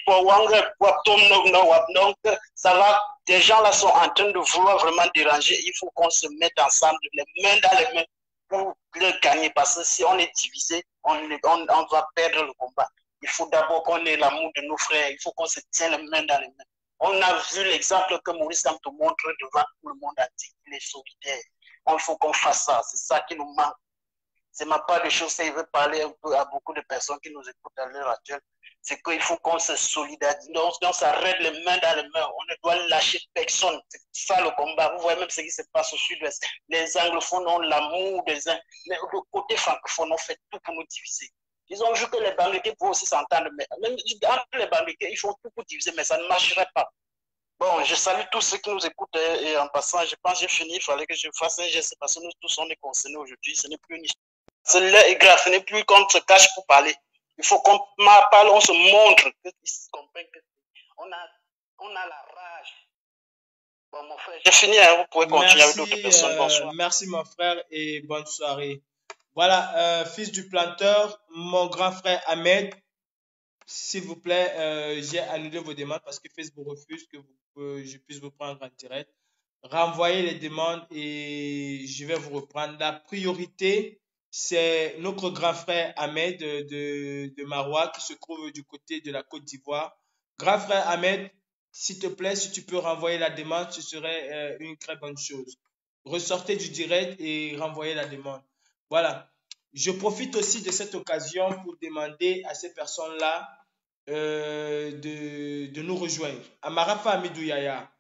donc ça va, des gens là sont en train de vouloir vraiment déranger. Il faut qu'on se mette ensemble, les mains dans les mains pour le gagner. Parce que si on est divisé, on va perdre le combat. Il faut d'abord qu'on ait l'amour de nos frères. Il faut qu'on se tienne les mains dans les mains. On a vu l'exemple que Maurice Kamto montre devant tout le monde entier. Il est solidaire. Il faut qu'on fasse ça. C'est ça qui nous manque. C'est ma part de choses. Il veut parler un peu à beaucoup de personnes qui nous écoutent à l'heure actuelle. C'est qu'il faut qu'on se solidarise. Donc, on s'arrête les mains dans les mains. On ne doit lâcher personne. C'est ça le combat. Vous voyez même ce qui se passe au sud-ouest. Les anglophones ont l'amour des uns. Mais le côté francophone, on fait tout pour nous diviser. Ils ont vu que les Bamilekés peuvent aussi s'entendre. Mais même entre les Bamilekés, ils font tout pour diviser, mais ça ne marcherait pas. Bon, je salue tous ceux qui nous écoutent et en passant, je pense que j'ai fini. Il fallait que je fasse un geste parce que nous tous on est concernés aujourd'hui. Ce n'est plus une histoire. Cela est grave. Ce n'est plus qu'on se cache pour parler. Il faut qu'on parle, on se montre, qu'ils comprennent qu'on a la rage. Bon, mon frère, j'ai fini, hein, vous pouvez continuer avec d'autres personnes. Bonsoir. Merci, mon frère, et bonne soirée. Voilà, fils du planteur, mon grand frère Ahmed, s'il vous plaît, j'ai annulé vos demandes parce que Facebook refuse que je puisse vous prendre en direct. Renvoyez les demandes et je vais vous reprendre. La priorité, c'est notre grand frère Ahmed de Marois qui se trouve du côté de la Côte d'Ivoire. Grand frère Ahmed, s'il te plaît, si tu peux renvoyer la demande, ce serait une très bonne chose. Ressortez du direct et renvoyez la demande. Voilà. Je profite aussi de cette occasion pour demander à ces personnes-là de nous rejoindre. À Marafa Amidou Yaya,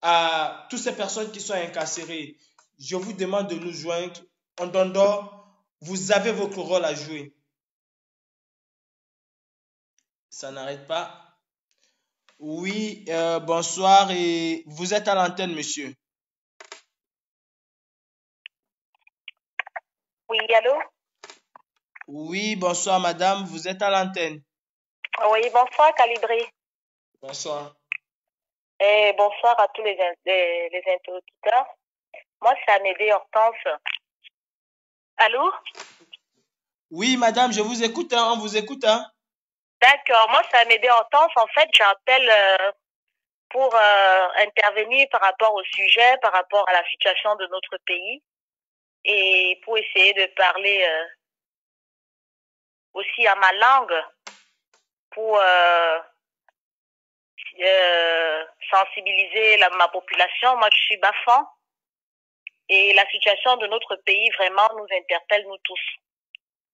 à toutes ces personnes qui sont incarcérées, je vous demande de nous joindre. En Dondo, vous avez votre rôle à jouer. Ça n'arrête pas. Oui, bonsoir et vous êtes à l'antenne, monsieur. Oui, allô? Oui, bonsoir, madame, vous êtes à l'antenne. Oui, bonsoir, Calibré. Bonsoir. Et bonsoir à tous les interlocuteurs. Moi, c'est Amédée Hortense. Allô? Oui, madame, je vous écoute, hein, on vous écoute. Hein. D'accord, moi, c'est Amédée Hortense. En fait, j'appelle pour intervenir par rapport au sujet, par rapport à la situation de notre pays et pour essayer de parler aussi à ma langue pour sensibiliser ma population. Moi, je suis Bafan et la situation de notre pays vraiment nous interpelle, nous tous.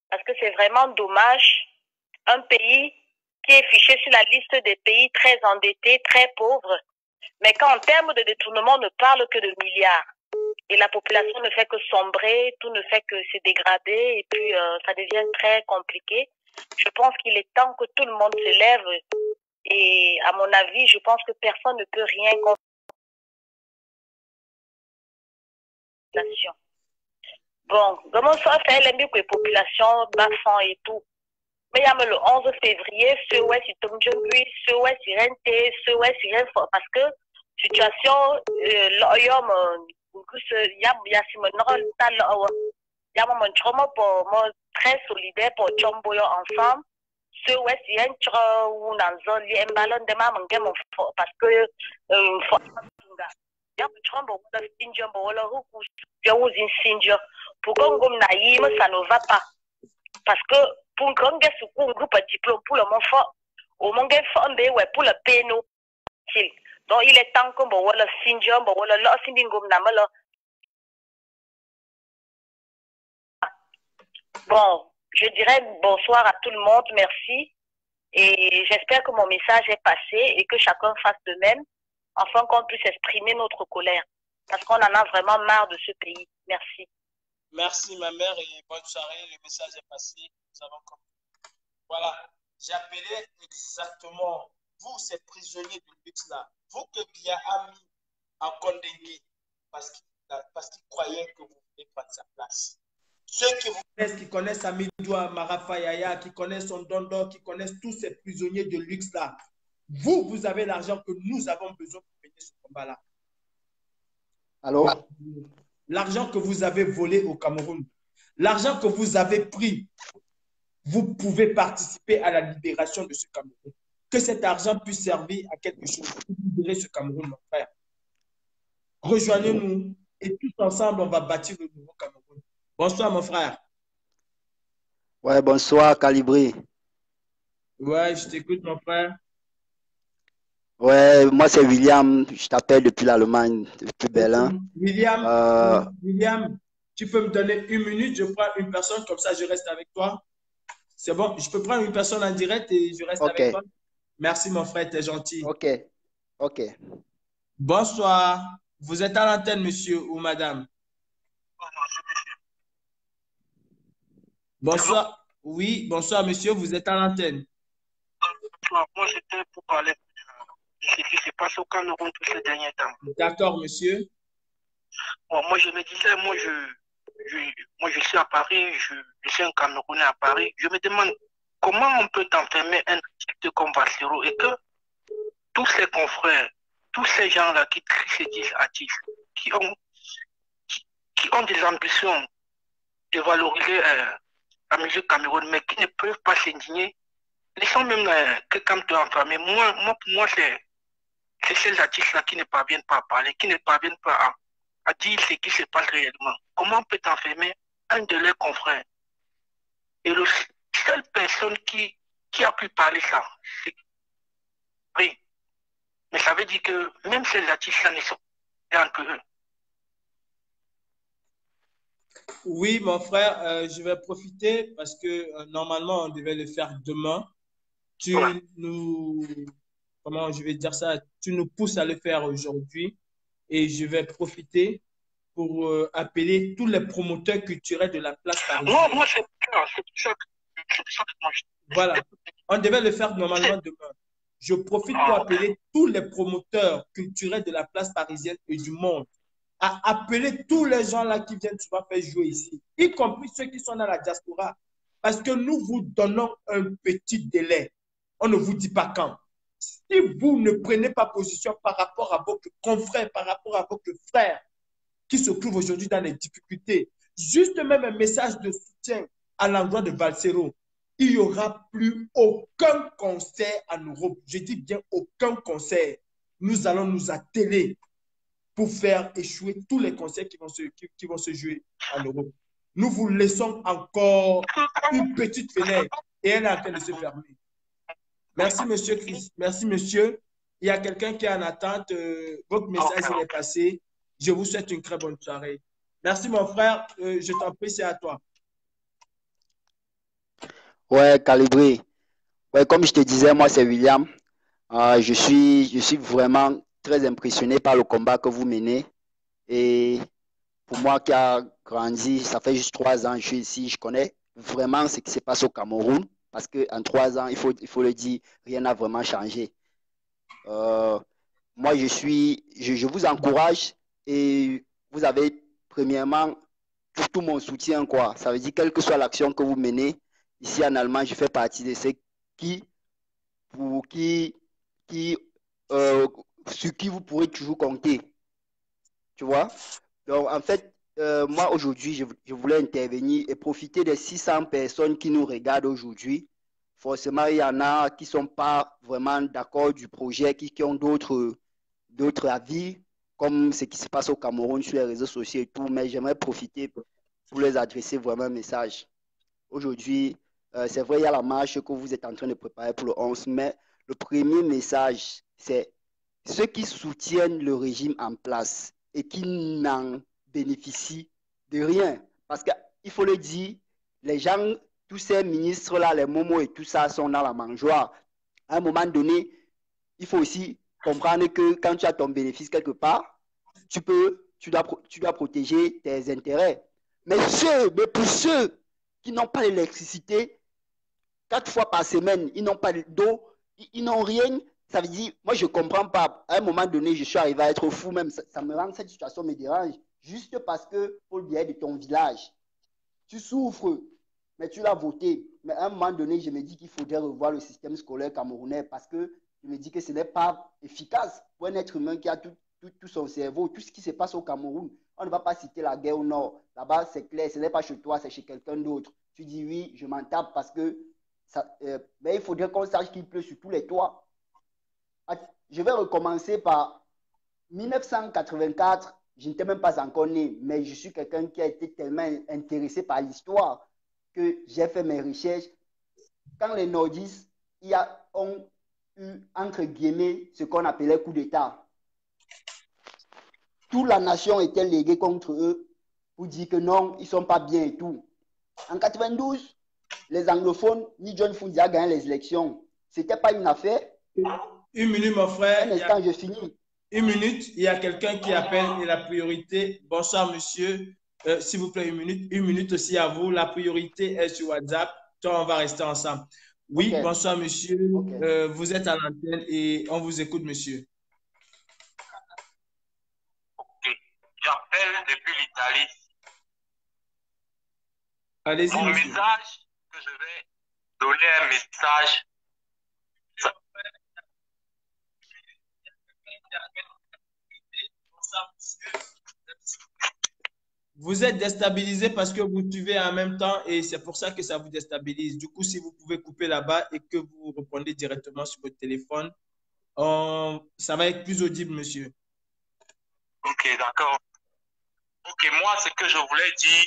Parce que c'est vraiment dommage, un pays qui est fiché sur la liste des pays très endettés, très pauvres, mais qu'en termes de détournement, on ne parle que de milliards. Et la population ne fait que sombrer, tout ne fait que se dégrader, et puis ça devient très compliqué. Je pense qu'il est temps que tout le monde se lève, et à mon avis, je pense que personne ne peut rien contre population. Bon, comment ça fait les populations, bas et tout. Mais il y a le 11 février, ce ouais, si Tom John Louis, ce ouais, si Renté, ce ouais, si Renfort, parce que situation, l'homme, il y a Simon Roll, il y a mon trauma pour moi très solidaire pour Chomboyo ensemble. Ce ouais, si un ou dans zone, il y a un ballon de maman, parce que, il y a un trauma pour le Sinjo, pour le Roukou, il y a un Sinjo. Pour qu'on gomme naïve, ça ne va pas. Parce que, pour qu'on ait un groupe de diplôme pour le monde fort, au monde fort, pour le péno. Donc, il est temps qu'on voit le syndrome, on voit le syndrome. Bon, je dirais bonsoir à tout le monde, merci. Et j'espère que mon message est passé et que chacun fasse de même, afin qu'on puisse exprimer notre colère. Parce qu'on en a vraiment marre de ce pays. Merci. Merci ma mère et bonne soirée. Le message est passé. Nous avons compris. Voilà. J'appelais exactement vous, ces prisonniers de luxe là, vous que Bia a mis en Kondengui parce qu'il croyait que vous voulez prendre sa place. Ceux qui connaissent Amidoua, Marafa Yaya, qui connaissent son Dondo, qui connaissent tous ces prisonniers de luxe là, vous avez l'argent que nous avons besoin pour payer ce combat là. Alors, l'argent que vous avez volé au Cameroun, l'argent que vous avez pris, vous pouvez participer à la libération de ce Cameroun. Que cet argent puisse servir à quelque chose pour libérer ce Cameroun, mon frère. Rejoignez-nous et tous ensemble, on va bâtir le nouveau Cameroun. Bonsoir, mon frère. Ouais, bonsoir, Calibri. Ouais, je t'écoute, mon frère. Ouais, moi, c'est William. Je t'appelle depuis l'Allemagne, depuis Berlin. William, tu peux me donner 1 minute, je prends une personne, comme ça, je reste avec toi. C'est bon, je peux prendre une personne en direct et je reste avec toi. Merci, mon frère, t'es gentil. Ok. Bonsoir. Vous êtes à l'antenne, monsieur ou madame? Bonsoir. Oui, bonsoir, monsieur. Vous êtes à l'antenne. Moi, j'étais pour parler de ce qui se passe au Cameroun tous ces derniers temps. D'accord, monsieur. Bon, moi, je me disais, moi, je suis à Paris, je suis un Camerounais à Paris. Je me demande comment on peut enfermer un artiste comme Valsero et que tous ces confrères, tous ces gens-là qui se disent artistes, qui ont des ambitions de valoriser la musique camerounaise, mais qui ne peuvent pas s'indigner, ils sont même quelqu'un peut enfermer. Pour moi, c'est ces artistes-là qui ne parviennent pas à parler, qui ne parviennent pas à dire ce qui se passe réellement. Comment on peut enfermer un de leurs confrères? Et la seule personne qui a pu parler ça, c'est oui. Mais ça veut dire que même ces artistes-là ne sont pas entre eux. Oui, mon frère, je vais profiter parce que normalement, on devait le faire demain. Comment je vais dire ça? Tu nous pousses à le faire aujourd'hui et je vais profiter pour appeler tous les promoteurs culturels de la place parisienne. Moi, c'est ça que moi je... Voilà, on devait le faire normalement demain. Je profite pour appeler tous les promoteurs culturels de la place parisienne et du monde à appeler tous les gens là qui viennent souvent faire jouer ici, y compris ceux qui sont dans la diaspora, parce que nous vous donnons un petit délai. On ne vous dit pas quand. Si vous ne prenez pas position par rapport à votre confrère, par rapport à votre frère qui se trouve aujourd'hui dans les difficultés, juste même un message de soutien à l'endroit de Valsero, il n'y aura plus aucun concert en Europe. Je dis bien aucun concert. Nous allons nous atteler pour faire échouer tous les concerts qui vont se jouer en Europe. Nous vous laissons encore une petite fenêtre et elle est en train de se fermer. Merci, monsieur Chris. Merci, monsieur. Il y a quelqu'un qui est en attente. Votre message est passé. Je vous souhaite une très bonne soirée. Merci, mon frère. Je t'en prie, c'est à toi. Ouais, Calibri. Ouais, comme je te disais, moi, c'est William. Je suis vraiment très impressionné par le combat que vous menez. Et pour moi qui a grandi, ça fait juste 3 ans que je suis ici, je connais vraiment ce qui se passe au Cameroun. Parce qu'en 3 ans, il faut le dire, rien n'a vraiment changé. Moi, je vous encourage et vous avez premièrement, tout mon soutien, quoi. Ça veut dire, quelle que soit l'action que vous menez, ici en Allemagne, je fais partie de ceux qui, sur qui vous pourrez toujours compter. Tu vois? Donc, en fait, moi, aujourd'hui, je voulais intervenir et profiter des 600 personnes qui nous regardent aujourd'hui. Forcément, il y en a qui ne sont pas vraiment d'accord du projet, qui ont d'autres avis, comme ce qui se passe au Cameroun sur les réseaux sociaux et tout, mais j'aimerais profiter pour les adresser vraiment un message. Aujourd'hui, c'est vrai, il y a la marche que vous êtes en train de préparer pour le 11, mais le premier message, c'est ceux qui soutiennent le régime en place et qui n'en bénéficient de rien. Parce qu'il faut le dire, les gens, tous ces ministres-là, les momos et tout ça sont dans la mangeoire. À un moment donné, il faut aussi comprendre que quand tu as ton bénéfice quelque part, tu dois protéger tes intérêts. Mais pour ceux qui n'ont pas d'électricité, 4 fois par semaine, ils n'ont pas d'eau, ils n'ont rien. Ça veut dire, moi je ne comprends pas. À un moment donné, je suis arrivé à être fou même. Ça me rend, cette situation me dérange. Juste parce que pour le bien de ton village, tu souffres, mais tu l'as voté. Mais à un moment donné, je me dis qu'il faudrait revoir le système scolaire camerounais parce que je me dis que ce n'est pas efficace pour un être humain qui a tout son cerveau, tout ce qui se passe au Cameroun. On ne va pas citer la guerre au nord. Là-bas, c'est clair, ce n'est pas chez toi, c'est chez quelqu'un d'autre. Tu dis oui, je m'en tape parce que mais il faudrait qu'on sache qu'il pleut sur tous les toits. Je vais recommencer par 1984. Je n'étais même pas encore né, mais je suis quelqu'un qui a été tellement intéressé par l'histoire que j'ai fait mes recherches. Quand les nordistes ont eu, entre guillemets, ce qu'on appelait coup d'État, toute la nation était léguée contre eux pour dire que non, ils ne sont pas bien et tout. En 92, les anglophones, ni John Fundy a gagné les élections. Ce n'était pas une affaire. Une minute, mon frère. Un instant, je finis. Une minute, il y a quelqu'un qui appelle et la priorité. Bonsoir, monsieur. S'il vous plaît, une minute. Une minute aussi à vous. La priorité est sur WhatsApp. Toi, on va rester ensemble. Oui, okay. Bonsoir, monsieur. Okay. Vous êtes à l'antenne et on vous écoute, monsieur. Ok. J'appelle depuis l'Italie. Allez-y, mon monsieur. Message que je vais donner un message. Vous êtes déstabilisé parce que vous suivez en même temps et c'est pour ça que ça vous déstabilise. Du coup, si vous pouvez couper là-bas et que vous répondez directement sur votre téléphone, ça va être plus audible, monsieur. Ok, d'accord. Ok, moi, ce que je voulais dire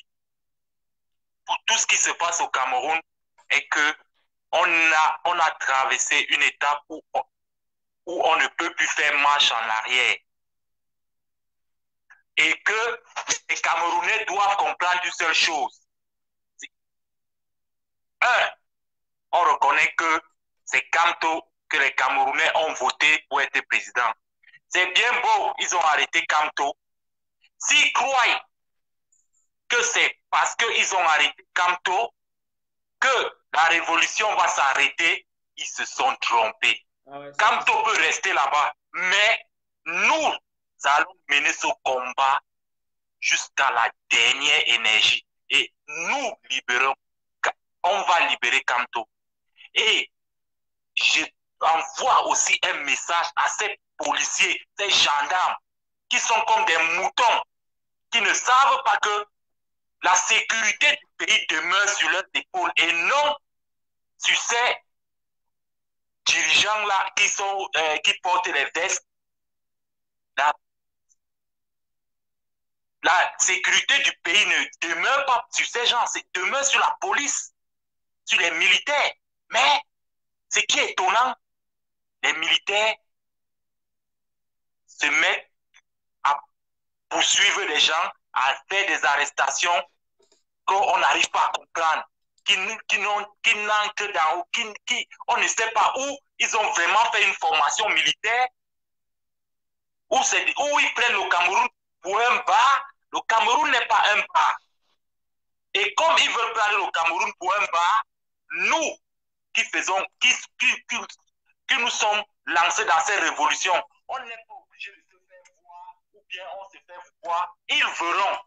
pour tout ce qui se passe au Cameroun est que on a traversé une étape où on ne peut plus faire marche en arrière. Et que les Camerounais doivent comprendre une seule chose. Un, on reconnaît que c'est Kamto que les Camerounais ont voté pour être président. C'est bien beau, ils ont arrêté Kamto. S'ils croient que c'est parce qu'ils ont arrêté Kamto que la révolution va s'arrêter, ils se sont trompés. Kamto peut rester là-bas, mais nous allons mener ce combat jusqu'à la dernière énergie. Et nous libérons, on va libérer Kamto. Et je envoie aussi un message à ces policiers, ces gendarmes, qui sont comme des moutons, qui ne savent pas que la sécurité du pays demeure sur leurs épaules et non sur ces dirigeants-là qui portent les vestes. La sécurité du pays ne demeure pas sur ces gens, demeure sur la police, sur les militaires. Mais ce qui est étonnant, les militaires se mettent à poursuivre les gens, à faire des arrestations qu'on n'arrive pas à comprendre, qui n'entrent dans où, on ne sait pas où ils ont vraiment fait une formation militaire, où ils prennent le Cameroun pour un bar. Le Cameroun n'est pas un bar. Et comme ils veulent prendre le Cameroun pour un bar, nous qui nous sommes lancés dans cette révolution, on n'est pas obligé de se faire voir ou bien on se fait voir. Ils verront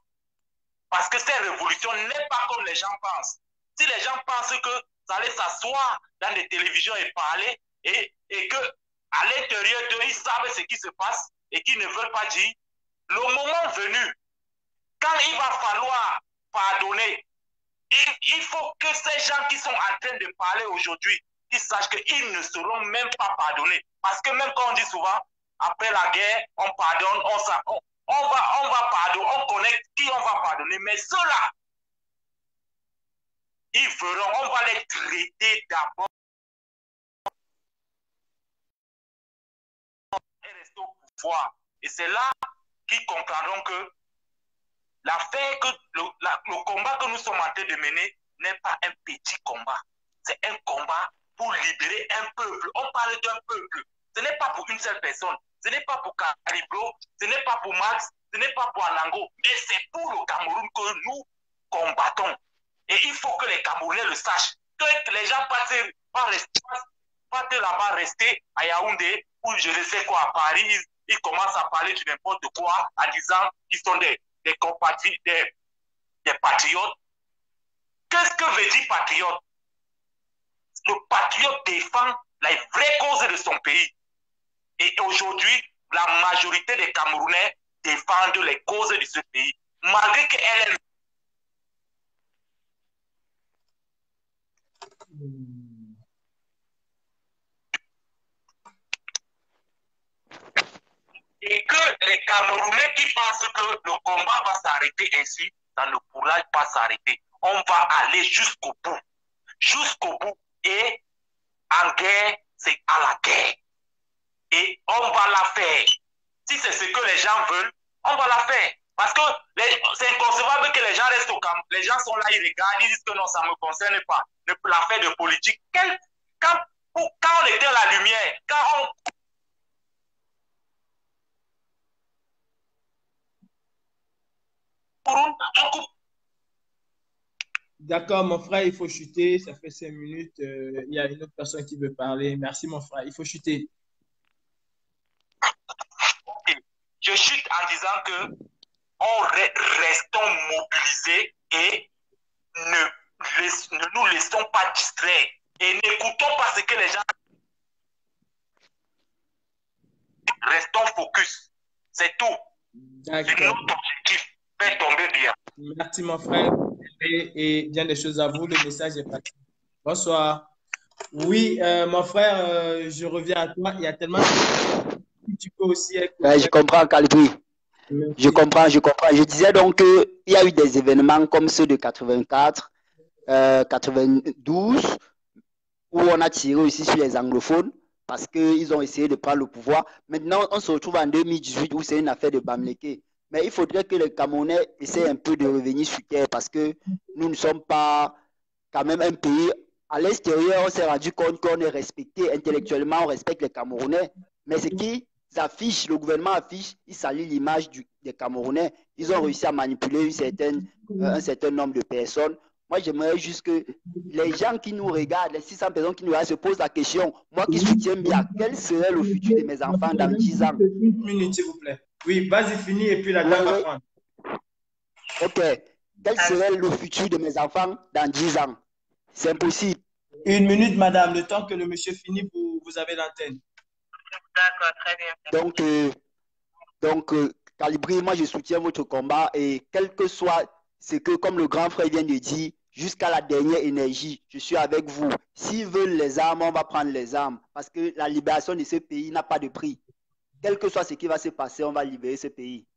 Parce que cette révolution n'est pas comme les gens pensent. Si les gens pensent que vous allez s'asseoir dans des télévisions et parler, et que à l'intérieur d'eux, ils savent ce qui se passe et qu'ils ne veulent pas dire, le moment venu, quand il va falloir pardonner, il faut que ces gens qui sont en train de parler aujourd'hui, ils sachent qu'ils ne seront même pas pardonnés. Parce que même quand on dit souvent, après la guerre, on pardonne, on va pardonner, on connaît qui on va pardonner, mais ceux-là, ils verront, on va les traiter d'abord et rester au pouvoir. Et c'est là qu'ils comprendront que l'affaire, le combat que nous sommes en train de mener n'est pas un petit combat. C'est un combat pour libérer un peuple. On parle d'un peuple. Ce n'est pas pour une seule personne. Ce n'est pas pour Calibro, ce n'est pas pour Max, ce n'est pas pour Anango. Mais c'est pour le Cameroun que nous combattons. Et il faut que les Camerounais le sachent. Que les gens partent là-bas, rester à Yaoundé, ou je ne sais quoi, à Paris, ils commencent à parler de n'importe quoi en disant qu'ils sont des patriotes. Qu'est-ce que veut dire patriote? Le patriote défend la vraie cause de son pays. Et aujourd'hui, la majorité des Camerounais défendent les causes de ce pays. Malgré qu'elle est... Et que les Camerounais qui pensent que le combat va s'arrêter ainsi, ça ne pourra pas s'arrêter. On va aller jusqu'au bout. Jusqu'au bout. Et en guerre, c'est à la guerre. Et on va la faire. Si c'est ce que les gens veulent, on va la faire. Parce que c'est inconcevable que les gens restent au camp. Les gens sont là, ils regardent, ils disent que non, ça ne me concerne pas. L'affaire de politique. Quand on éteint la lumière, quand on... D'accord, mon frère, il faut chuter. Ça fait 5 minutes. Il y a une autre personne qui veut parler. Merci, mon frère. Il faut chuter. Je chute en disant que restons mobilisés et ne nous laissons pas distraire. Et n'écoutons pas ce que les gens... Restons focus. C'est tout. C'est notre objectif. Faites tomber bien. Merci, mon frère. Et bien des choses à vous. Le message est parti. Bonsoir. Oui, mon frère, je reviens à toi. Il y a tellement de... Tu peux aussi être... Je comprends, Calibri. Je comprends. Je disais donc qu'il y a eu des événements comme ceux de 84, 92, où on a tiré aussi sur les anglophones parce qu'ils ont essayé de prendre le pouvoir. Maintenant, on se retrouve en 2018 où c'est une affaire de Bamleke. Mais il faudrait que les Camerounais essaient un peu de revenir sur terre parce que nous ne sommes pas quand même un pays. À l'extérieur, on s'est rendu compte qu'on est respecté intellectuellement, on respecte les Camerounais. Mais ce qu'ils affichent, le gouvernement affiche, il salit l'image des Camerounais. Ils ont réussi à manipuler un certain nombre de personnes. Moi, j'aimerais juste que les gens qui nous regardent, les 600 personnes qui nous regardent, se posent la question, moi qui soutiens bien, quel serait le futur de mes enfants dans 10 ans? Une minute, s'il vous plaît. Oui, vas-y, finis et puis la dame va prendre. Ok. Quel serait le futur de mes enfants dans 10 ans? C'est impossible. Une minute, madame. Le temps que le monsieur finit, vous avez l'antenne. D'accord, très bien. Donc, Calibri, moi, je soutiens votre combat et quel que soit ce que, comme le grand frère vient de dire, jusqu'à la dernière énergie, je suis avec vous. S'ils veulent les armes, on va prendre les armes parce que la libération de ce pays n'a pas de prix. Quel que soit ce qui va se passer, on va libérer ce pays.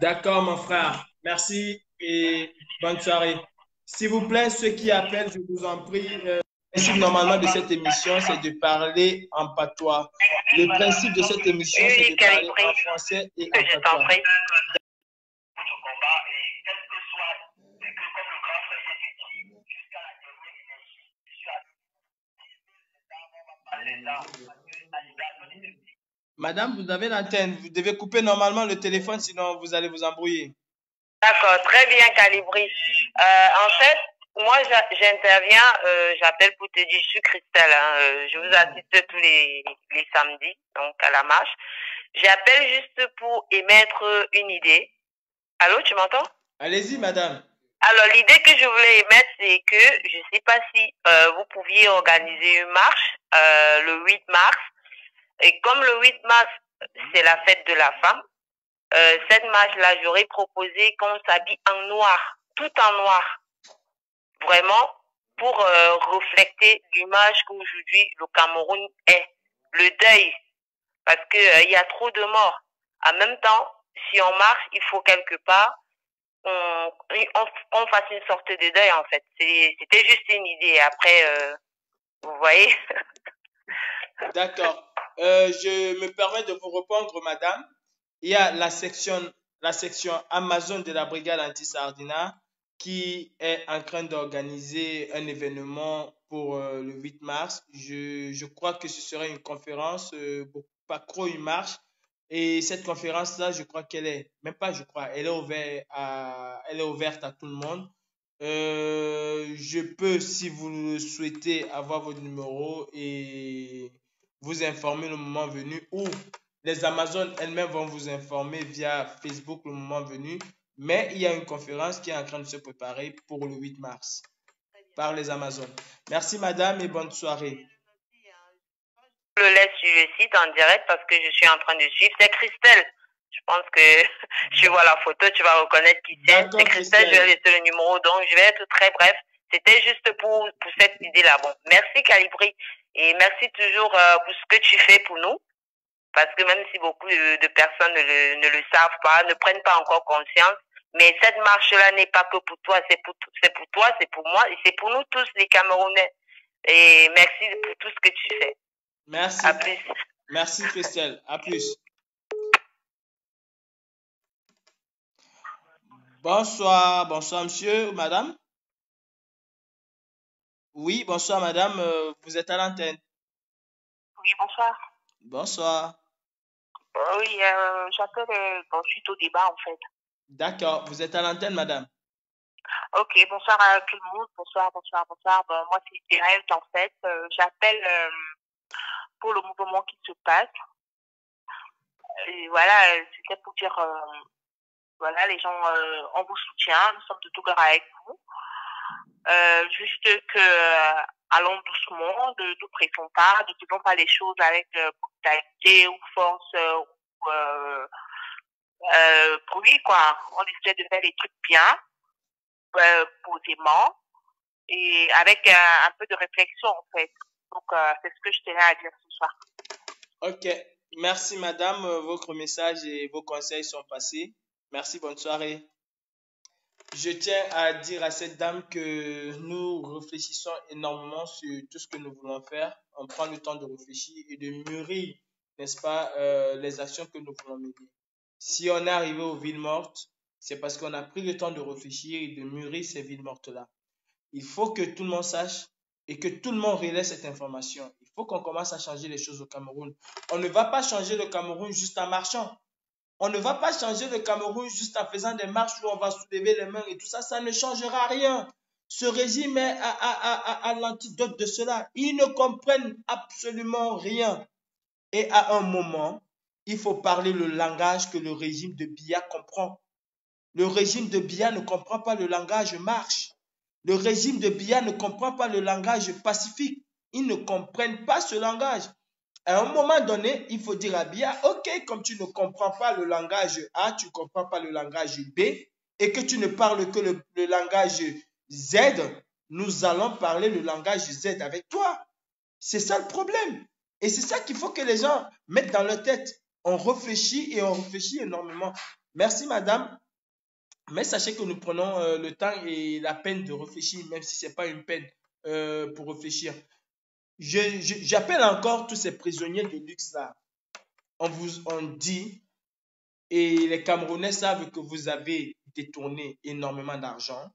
D'accord, mon frère. Merci et bonne soirée. S'il vous plaît, ceux qui appellent, je vous en prie, le principe normalement de cette émission, c'est de parler en patois. Le principe de cette émission, c'est de parler en français et en patois. Madame, vous avez l'antenne. Vous devez couper normalement le téléphone, sinon vous allez vous embrouiller. D'accord, très bien, Calibri. En fait, moi, j'interviens, j'appelle pour te dire, je suis Christelle. Je vous assiste tous les samedis, donc à la marche. J'appelle juste pour émettre une idée. Allô, tu m'entends? Allez-y, madame. Alors, l'idée que je voulais émettre, c'est que je ne sais pas si vous pouviez organiser une marche le 8 mars. Et comme le 8 mars, c'est la fête de la femme, cette marche-là, j'aurais proposé qu'on s'habille en noir, tout en noir, vraiment, pour refléter l'image qu'aujourd'hui le Cameroun est, le deuil, parce que il y a trop de morts. En même temps, si on marche, il faut quelque part on fasse une sorte de deuil, en fait. C'était juste une idée. Après, vous voyez. D'accord. Je me permets de vous répondre, madame. Il y a la section Amazon de la brigade anti-Sardina qui est en train d'organiser un événement pour le 8 mars. Je crois que ce serait une conférence, pas trop une marche. Et cette conférence-là, je crois qu'elle est, même pas je crois, elle est ouverte à tout le monde. Je peux, si vous le souhaitez, avoir votre numéro et vous informer le moment venu, ou les Amazones elles-mêmes vont vous informer via Facebook le moment venu. Mais il y a une conférence qui est en train de se préparer pour le 8 mars par les Amazones. Merci madame et bonne soirée. Je le laisse sur le site en direct parce que je suis en train de suivre. C'est Christelle. Je pense que je vois la photo, tu vas reconnaître qui c'est. C'est Christelle, je vais laisser le numéro, donc je vais être très bref. C'était juste pour cette idée-là. Bon, merci Calibri et merci toujours pour ce que tu fais pour nous. Parce que même si beaucoup de personnes ne le savent pas, ne prennent pas encore conscience, mais cette marche-là n'est pas que pour toi, c'est pour toi, c'est pour moi et c'est pour nous tous les Camerounais. Et merci pour tout ce que tu fais. Merci. À plus. Merci Christelle. À plus. Bonsoir, bonsoir monsieur ou madame. Oui, bonsoir madame, vous êtes à l'antenne. Oui, bonsoir. Bonsoir. Oui, j'appelle suite au débat en fait. D'accord, vous êtes à l'antenne madame. Ok, bonsoir à tout le monde, bonsoir. Bon, moi c'est Thérèse en fait, j'appelle pour le mouvement qui se passe. Et voilà, c'était pour dire, voilà, les gens, on vous soutient, nous sommes de tout cœur avec vous. Juste que allons doucement, ne nous pressons pas, ne faisons pas les choses avec brutalité ou force ou bruit, quoi. On essaie de faire les trucs bien, posément et avec un peu de réflexion en fait. Donc c'est ce que je tenais à dire ce soir. Ok, merci madame, votre message et vos conseils sont passés. Merci, bonne soirée. Je tiens à dire à cette dame que nous réfléchissons énormément sur tout ce que nous voulons faire. On prend le temps de réfléchir et de mûrir, n'est-ce pas, les actions que nous voulons mener. Si on est arrivé aux villes mortes, c'est parce qu'on a pris le temps de réfléchir et de mûrir ces villes mortes-là. Il faut que tout le monde sache et que tout le monde relaie cette information. Il faut qu'on commence à changer les choses au Cameroun. On ne va pas changer le Cameroun juste en marchant. On ne va pas changer le Cameroun juste en faisant des marches où on va soulever les mains et tout ça. Ça ne changera rien. Ce régime est à l'antidote de cela. Ils ne comprennent absolument rien. Et à un moment, il faut parler le langage que le régime de Biya comprend. Le régime de Biya ne comprend pas le langage marche. Le régime de Biya ne comprend pas le langage pacifique. Ils ne comprennent pas ce langage. À un moment donné, il faut dire à Biya, ok, comme tu ne comprends pas le langage A, tu ne comprends pas le langage B, et que tu ne parles que le langage Z, nous allons parler le langage Z avec toi. C'est ça le problème. Et c'est ça qu'il faut que les gens mettent dans leur tête. On réfléchit et on réfléchit énormément. Merci madame. Mais sachez que nous prenons le temps et la peine de réfléchir, même si ce n'est pas une peine pour réfléchir. J'appelle encore tous ces prisonniers de luxe là. On dit, et les Camerounais savent que vous avez détourné énormément d'argent.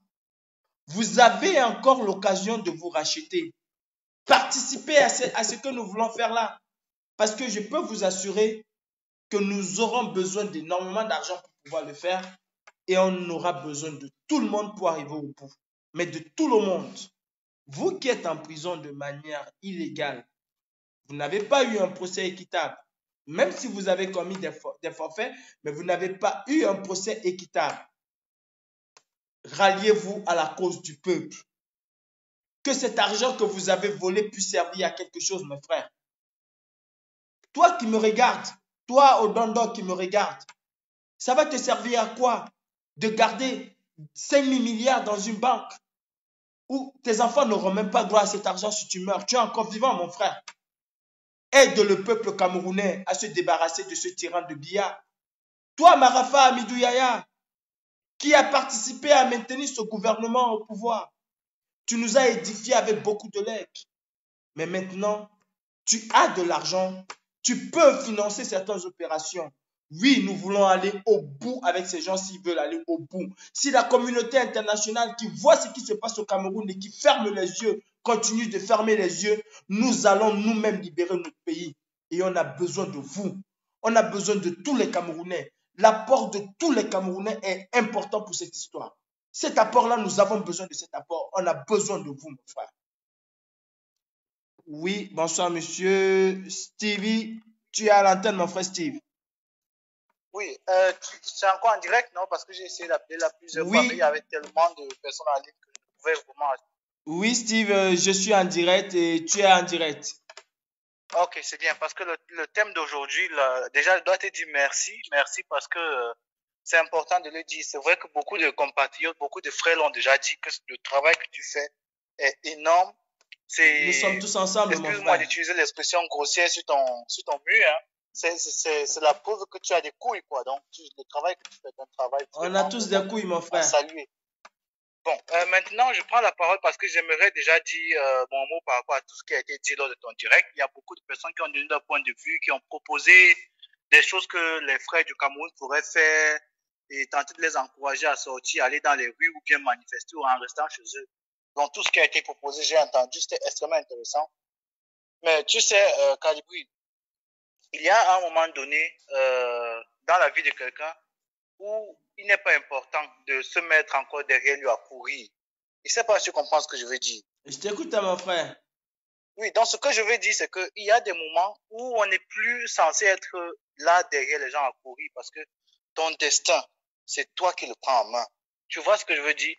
Vous avez encore l'occasion de vous racheter. Participez à ce que nous voulons faire là. Parce que je peux vous assurer que nous aurons besoin d'énormément d'argent pour pouvoir le faire. Et on aura besoin de tout le monde pour arriver au bout. Mais de tout le monde. Vous qui êtes en prison de manière illégale, vous n'avez pas eu un procès équitable. Même si vous avez commis des forfaits, mais vous n'avez pas eu un procès équitable. ralliez-vous à la cause du peuple. Que cet argent que vous avez volé puisse servir à quelque chose, mes frères. Toi qui me regardes, toi au Dondon qui me regarde, ça va te servir à quoi? De garder 5 000 milliards dans une banque où tes enfants n'auront même pas droit à cet argent si tu meurs. Tu es encore vivant, mon frère. Aide le peuple camerounais à se débarrasser de ce tyran de Biya. Toi, Marafa Amidou Yaya, qui a participé à maintenir ce gouvernement au pouvoir, tu nous as édifiés avec beaucoup de legs. Mais maintenant, tu as de l'argent, tu peux financer certaines opérations. Oui, nous voulons aller au bout avec ces gens s'ils veulent aller au bout. Si la communauté internationale qui voit ce qui se passe au Cameroun et qui ferme les yeux, continue de fermer les yeux, nous allons nous-mêmes libérer notre pays. Et on a besoin de vous. On a besoin de tous les Camerounais. L'apport de tous les Camerounais est important pour cette histoire. Cet apport-là, nous avons besoin de cet apport. On a besoin de vous, mon frère. Oui, bonsoir, monsieur Stevie. Tu es à l'antenne, mon frère Steve. Oui, c'est encore en direct, non? Parce que j'ai essayé d'appeler là plusieurs fois, mais il y avait tellement de personnes en ligne que je ne pouvais vraiment... Oui, Steve, je suis en direct et tu es en direct. Ok, c'est bien, parce que le thème d'aujourd'hui, déjà, je dois te dire merci. Merci parce que c'est important de le dire. C'est vrai que beaucoup de compatriotes, beaucoup de frères l'ont déjà dit que le travail que tu fais est énorme. Nous sommes tous ensemble, mon frère. Excuse-moi d'utiliser l'expression grossière sur ton mur, hein. C'est la preuve que tu as des couilles, quoi. Donc, le travail que tu fais est un travail. On a tous des couilles, mon frère. Saluer. Bon, maintenant, je prends la parole parce que j'aimerais déjà dire mon mot par rapport à tout ce qui a été dit lors de ton direct. Il y a beaucoup de personnes qui ont donné leur point de vue, qui ont proposé des choses que les frères du Cameroun pourraient faire et tenter de les encourager à sortir, aller dans les rues ou bien manifester ou en restant chez eux. Donc, tout ce qui a été proposé, j'ai entendu, c'était extrêmement intéressant. Mais tu sais, Calibri, il y a un moment donné dans la vie de quelqu'un où il n'est pas important de se mettre encore derrière lui à courir. Je ne sais pas si tu comprends ce que je veux dire. Je t'écoute, mon frère. Oui, donc ce que je veux dire, c'est qu'il y a des moments où on n'est plus censé être là derrière les gens à courir parce que ton destin, c'est toi qui le prends en main. Tu vois ce que je veux dire?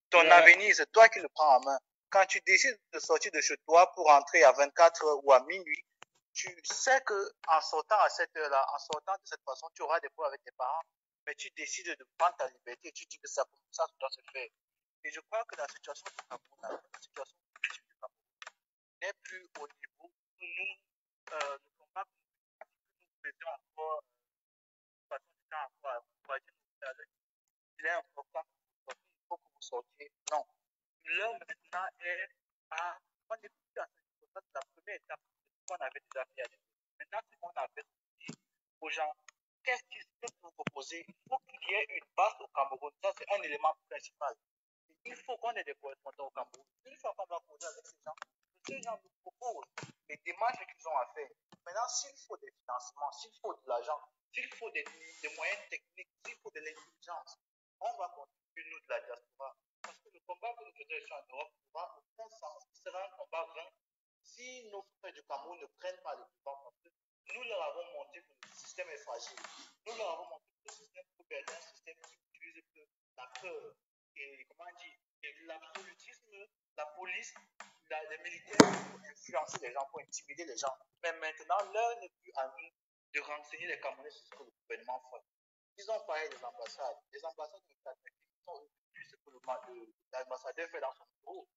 Ton avenir, c'est toi qui le prends en main. Quand tu décides de sortir de chez toi pour rentrer à 24 h ou à minuit, tu sais que en sortant à cette heure-là, en sortant de cette façon, tu auras des problèmes avec tes parents, mais tu décides de prendre ta liberté et tu dis que ça doit se faire. Et je crois que la situation du Cameroun, la situation politique du Cameroun n'est plus au niveau où nous ne sommes pas nous faisions encore façon de temps encore à encourager nos frères. Il est important que il faut que vous sortiez. Non. L'heure maintenant est à on est plus à la première étape qu'on avait déjà fait à l'époque. Maintenant, ce qu'on a fait aux gens, qu'est-ce que vous proposez? Il faut qu'il y ait une base au Cameroun. Ça, c'est un élément principal. Il faut qu'on ait des correspondants au Cameroun. Une fois qu'on va causer avec ces gens nous proposent les démarches qu'ils ont à faire. Maintenant, s'il faut des financements, s'il faut de l'argent, s'il faut des moyens techniques, s'il faut de l'intelligence, on va contribuer, nous, de la diaspora. Parce que le combat que nous faisons en Europe n'aura aucun sens. Ce sera un combat vain si nos frères du Cameroun ne prennent pas le pouvoir. Parce que nous leur avons montré que le système est fragile. Nous leur avons montré que le système est un système qui utilise la peur et, comment dire, et l'absolutisme, la police, les militaires pour influencer les gens, pour intimider les gens. Mais maintenant, l'heure n'est plus à nous de renseigner les Camerounais sur ce que le gouvernement fait. Ils ont parlé des ambassades. Les ambassades de l'État ont vu ce que l'ambassadeur fait dans son bureau.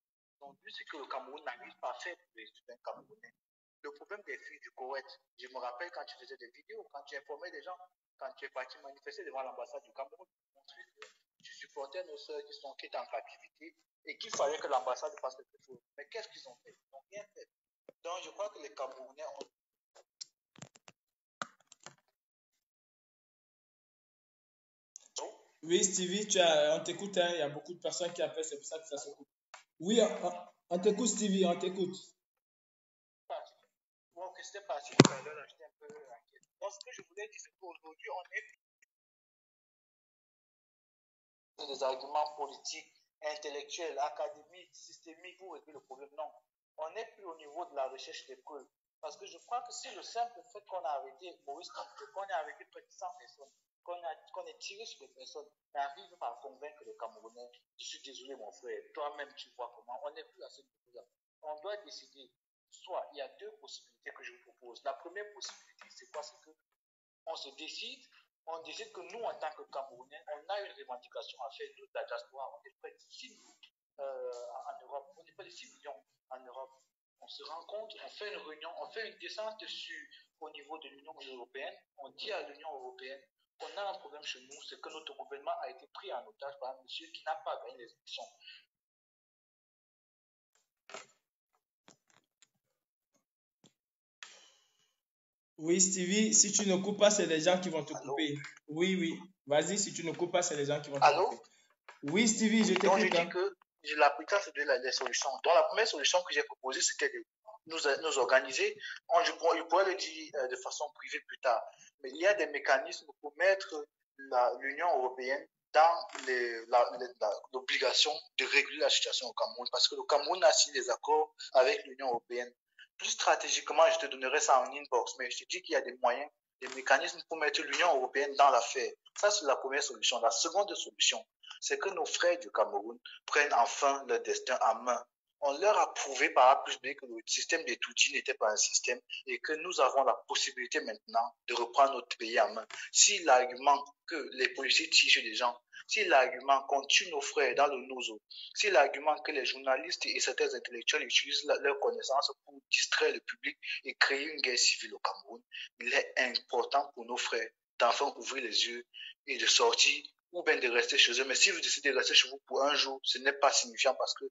Ils ont vu ce que le Cameroun n'arrive pas à faire pour les étudiants camerounais. Le problème des filles du Koweït, je me rappelle quand tu faisais des vidéos, quand tu informais des gens, quand tu es parti manifester devant l'ambassade du Cameroun, montrer que tu supportais nos soeurs qui étaient en captivité et qu'il fallait que l'ambassade fasse quelque chose. Mais qu'est-ce qu'ils ont fait? Ils n'ont rien fait. Donc je crois que les Camerounais ont... Oui, Stevie, on t'écoute, hein. Il y a beaucoup de personnes qui appellent, c'est pour ça que ça se coupe. Oui, on t'écoute, Stevie, on t'écoute. Ok, c'était parti tout à l'heure, j'étais un peu inquiet. Donc, ce que je voulais dire, c'est qu'aujourd'hui, on est des arguments politiques, intellectuels, académiques, systémiques pour régler le problème. Non, on n'est plus au niveau de la recherche des preuves. Parce que je crois que si le simple fait qu'on a arrêté Maurice Kamto, qu'on a arrêté près de 100 personnes, qu'on ait tiré sur les personnes, n'arrive pas à convaincre les Camerounais, je suis désolé mon frère, toi-même tu vois comment, on n'est plus à ce niveau-là. On doit décider. Soit il y a deux possibilités que je vous propose. La première possibilité, c'est quoi? C'est que on se décide, on décide que nous, en tant que Camerounais, on a une revendication à faire. Nous, la diaspora, on est près de 6 millions en Europe. On est près de 6 millions en Europe. On se rencontre, on fait une réunion, on fait une descente au niveau de l'Union européenne. On dit à l'Union européenne qu'on a un problème chez nous, c'est que notre gouvernement a été pris en otage par un monsieur qui n'a pas gagné les élections. Oui, Stevie, si tu ne coupes pas, c'est les gens qui vont te couper. Oui, oui. Vas-y, si tu ne coupes pas, c'est les gens qui vont te couper. Oui, Stevie, je t'écoute. Donc, je dis que l'application, c'est les solutions. Donc, la première solution que j'ai proposée, c'était de nous organiser. Je pourrais le dire de façon privée plus tard. Mais il y a des mécanismes pour mettre l'Union européenne dans l'obligation de réguler la situation au Cameroun. Parce que le Cameroun a signé des accords avec l'Union européenne. Plus stratégiquement, je te donnerai ça en inbox. Mais je te dis qu'il y a des moyens, des mécanismes pour mettre l'Union européenne dans l'affaire. Ça, c'est la première solution. La seconde solution, c'est que nos frères du Cameroun prennent enfin leur destin en main. On leur a prouvé par A plus B que le système des Toudi n'était pas un système et que nous avons la possibilité maintenant de reprendre notre pays en main. Si l'argument que les policiers tirent sur les gens, si l'argument qu'on tue nos frères dans le Nozo, si l'argument que les journalistes et certains intellectuels utilisent leurs connaissances pour distraire le public et créer une guerre civile au Cameroun, il est important pour nos frères d'enfin ouvrir les yeux et de sortir ou bien de rester chez eux. Mais si vous décidez de rester chez vous pour un jour, ce n'est pas signifiant parce que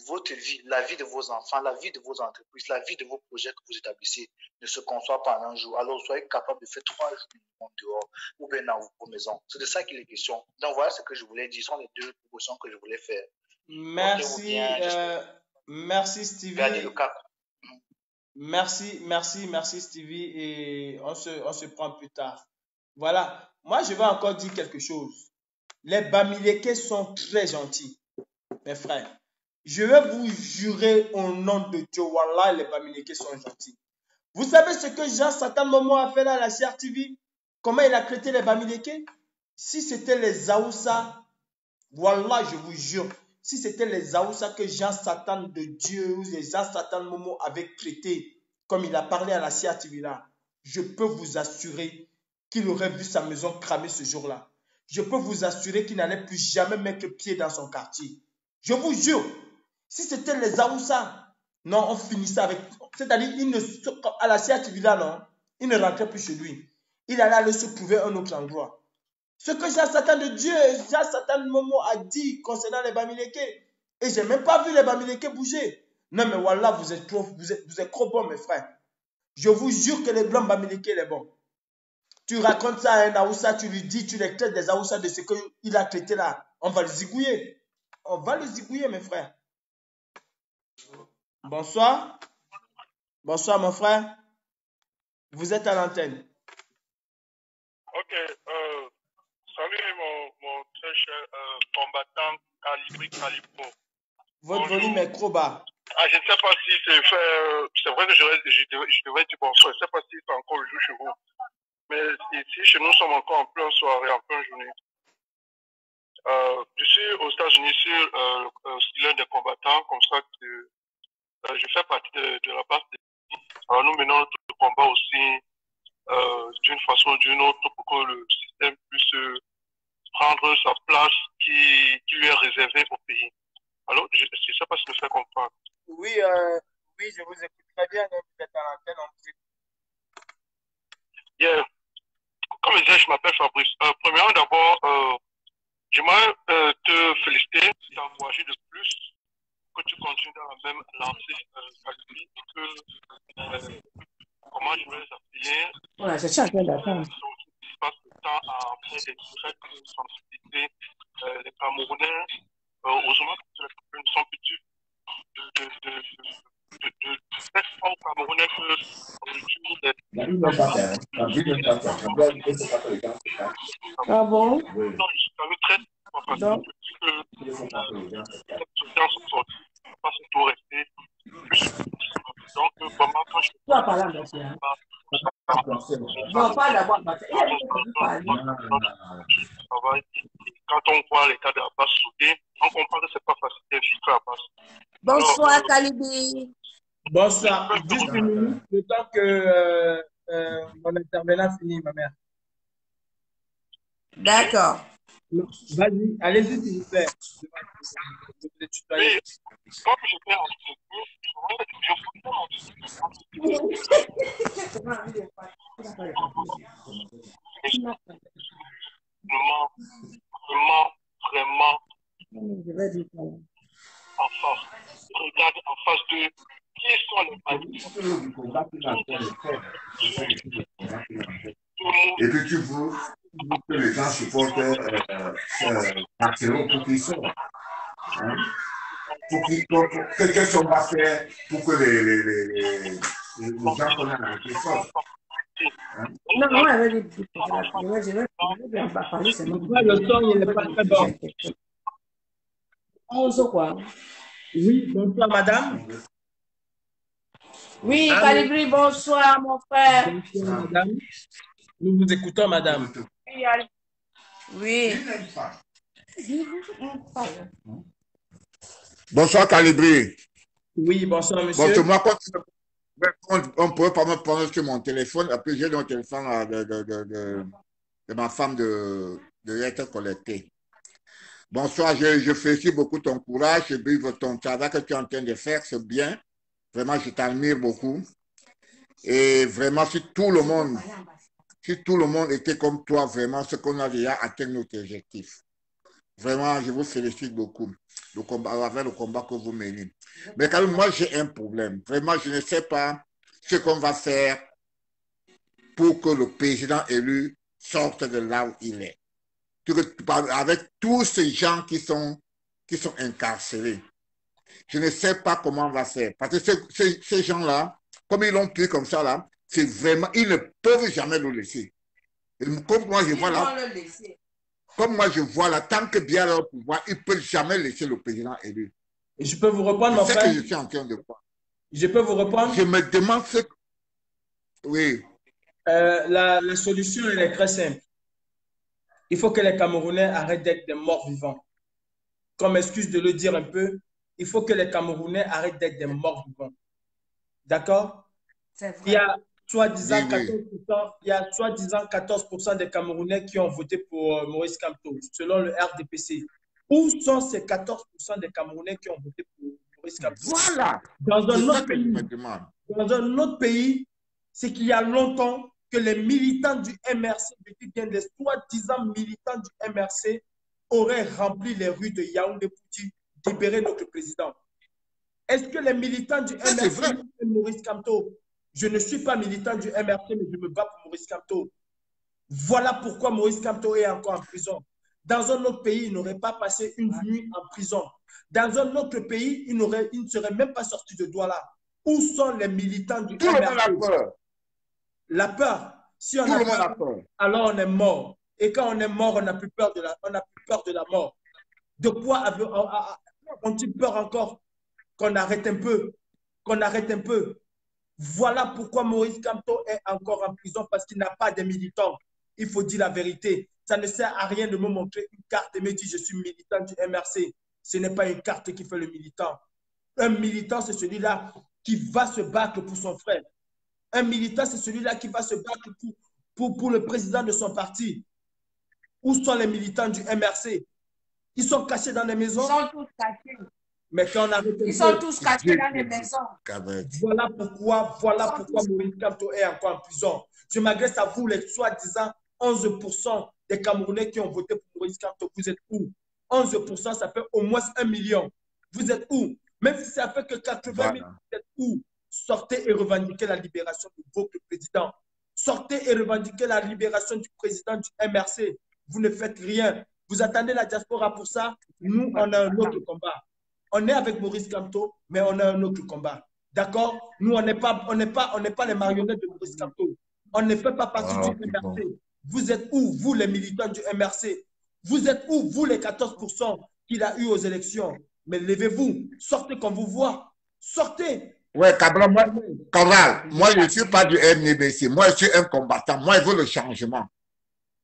votre vie, la vie de vos enfants, la vie de vos entreprises, la vie de vos projets que vous établissez ne se conçoit pas en un jour. Alors soyez capable de faire 3 jours dehors ou bien dans vos maisons. C'est de ça qu'il est question. Donc voilà ce que je voulais dire. Ce sont les deux propositions que je voulais faire. Merci, merci Stevie. Gardez le cap. Merci Stevie et on se prend plus tard. Voilà, moi je vais encore dire quelque chose. Les Bamileke sont très gentils, mes frères. Je vais vous jurer au nom de Dieu, Wallah, les Bamileke sont gentils. Vous savez ce que Jean-Satan Momo a fait là à la CRTV? Comment il a traité les Bamileke? Si c'était les Aoussa, Wallah, je vous jure, si c'était les Aoussa que Jean-Satan de Dieu ou les Jean-Satan Momo avaient traité, comme il a parlé à la CRTV là, je peux vous assurer qu'il aurait vu sa maison cramer ce jour-là. Je peux vous assurer qu'il n'allait plus jamais mettre pied dans son quartier. Je vous jure, si c'était les Aoussa, non, on finissait avec... C'est-à-dire, à la CRTV là, non, il ne rentrait plus chez lui. Il allait aller se trouver un autre endroit. Ce que Jean-Satan de Dieu, Jean-Satan Momo a dit concernant les Bamileke. Et je n'ai même pas vu les Bamileke bouger. Non, mais voilà, vous êtes trop bons, mes frères. Je vous jure que les blancs Bamileke, il est bon. Tu racontes ça à un Aoussa, tu lui dis, tu les traites des Aoussa de ce qu'il a traité là. On va le zigouiller. On va le zigouiller, mes frères. Bonsoir. Bonsoir, mon frère. Vous êtes à l'antenne. Ok. Salut, mon très cher combattant Calibro. Votre volume est trop bas. Je ne sais pas si c'est fait. C'est vrai que je devrais dire bonsoir. Je ne sais pas si c'est encore le jour chez vous. Mais ici, chez nous, nous sommes encore en pleine soirée, en pleine journée. Je suis aux États-Unis sur l'un des combattants, comme ça que je fais partie de la base. Alors nous menons notre combat aussi d'une façon ou d'une autre pour que le système puisse prendre sa place qui lui est réservée au pays. Alors, je ne sais pas si je me fais comprendre. Oui, je vous écoute très bien. Vous êtes à l'antenne, on vous écoute. Yeah. Comme je disais, je m'appelle Fabrice. Premièrement, d'abord, j'aimerais te féliciter, t'encourager de plus, que tu continues dans la même lancée que comment je vais les appeler. Ouais, c'est ça, je vais l'attendre. Tu passes le temps à faire des traits de sensibilité. Les Camerounais, heureusement que les problèmes sont petits de cette forme Camerounais que Ah bon? Non, je suis avec très Donc, pas tout rester. Donc, vraiment, quand je vas parler en Bastien. Hein? Non, pas d'abord Bastien. Il a dit que tu parles. Quand on voit l'état de Abbas sauter, on comprend que c'est pas facile d'infiltrer Abbas. Bonsoir, Kalibi. Bonsoir. Juste une minute, le temps que mon intervenant finit, ma mère. D'accord. Vas-y, allez-y, s'il vous plaît. Mais, comme j'étais en vraiment en face. Regarde en face de qui sont les et puis tu veux que les gens supportent Barcelone pour qu'ils sortent. Hein? Qu'est-ce qu'on va faire pour que les gens qu'on a arrêtés sortent? Hein? Non, moi, je vais parler, c'est mon Le son, il n'est pas très bon. Quoi? Oui, bonsoir, madame. Oui, Calibri, bonsoir, mon frère. Bonsoir, madame. Nous vous écoutons, madame. Oui. Bonsoir, Calibri. Oui, bonsoir, monsieur. Bonsoir, moi, on pourrait pas me prendre sur mon téléphone. Après, j'ai le téléphone de ma femme de être connecté. Bonsoir, je félicite beaucoup ton courage, je vive ton travail que tu es en train de faire, c'est bien. Vraiment, je t'admire beaucoup. Et vraiment, si tout le monde était comme toi, vraiment, ce qu'on a déjà atteint notre objectif. Vraiment, je vous félicite beaucoup avec le combat que vous menez. Mais quand même, moi, j'ai un problème. Vraiment, je ne sais pas ce qu'on va faire pour que le président élu sorte de là où il est. Avec tous ces gens qui sont incarcérés. Je ne sais pas comment on va faire. Parce que ces gens-là, comme ils l'ont pris comme ça, là, c'est vraiment, ils ne peuvent jamais le laisser. Et comme moi, je vois là, tant que bien leur pouvoir, ils ne peuvent jamais laisser le président élu. Et je peux vous répondre, mon frère? C'est ce que je suis en train de voir. Je peux vous répondre? Je me demande ce que... Oui. La solution, elle est très simple. Il faut que les Camerounais arrêtent d'être des morts vivants. Comme excuse de le dire un peu, il faut que les Camerounais arrêtent d'être des morts vivants. D'accord? Il y a soi-disant 14% des Camerounais qui ont voté pour Maurice Kamto, selon le RDPC. Où sont ces 14% des Camerounais qui ont voté pour Maurice Kamto? Voilà. Dans un autre pays, c'est qu'il y a longtemps que les militants du MRC, les soi-disant militants du MRC, auraient rempli les rues de Yaoundé pour libérer notre président. Est-ce que les militants du MRC aiment Maurice Kamto? Je ne suis pas militant du MRC, mais je me bats pour Maurice Kamto. Voilà pourquoi Maurice Kamto est encore en prison. Dans un autre pays, il n'aurait pas passé une nuit en prison. Dans un autre pays, il ne serait même pas sorti de Douala. Où sont les militants du MRC? Tout le monde a peur. La peur. Si on a peur, alors on est mort. Et quand on est mort, on n'a plus peur de la mort. De quoi ont-ils peur encore? Qu'on arrête un peu. Qu'on arrête un peu. Voilà pourquoi Maurice Kamto est encore en prison, parce qu'il n'a pas de militants. Il faut dire la vérité. Ça ne sert à rien de me montrer une carte et me dire je suis militant du MRC. Ce n'est pas une carte qui fait le militant. Un militant, c'est celui-là qui va se battre pour son frère. Un militant, c'est celui-là qui va se battre pour le président de son parti. Où sont les militants du MRC? Ils sont cachés dans les maisons. Ils sont tous cachés. Mais quand on arrête, ils sont tous cachés dans les maisons. Voilà pourquoi Maurice Kamto est encore en prison. Je m'adresse à vous, les soi-disant 11% des Camerounais qui ont voté pour Maurice Kamto. Vous êtes où? 11%, ça fait au moins 1 million. Vous êtes où? Même si ça fait que 80 000, vous êtes où? Sortez et revendiquez la libération de votre président. Sortez et revendiquez la libération du président du MRC. Vous ne faites rien. Vous attendez la diaspora pour ça. Nous, on a un autre combat. On est avec Maurice Kamto, mais on a un autre combat. D'accord? Nous, on n'est pas les marionnettes de Maurice Kamto. On ne fait pas partie du MRC. Vous êtes où, vous, les militants du MRC? Vous êtes où, vous, les 14% qu'il a eu aux élections? Mais levez-vous, sortez qu'on vous voit. Sortez. Ouais, Cabral, moi, je ne suis pas du MNBC. Moi, je suis un combattant. Moi, je veux le changement.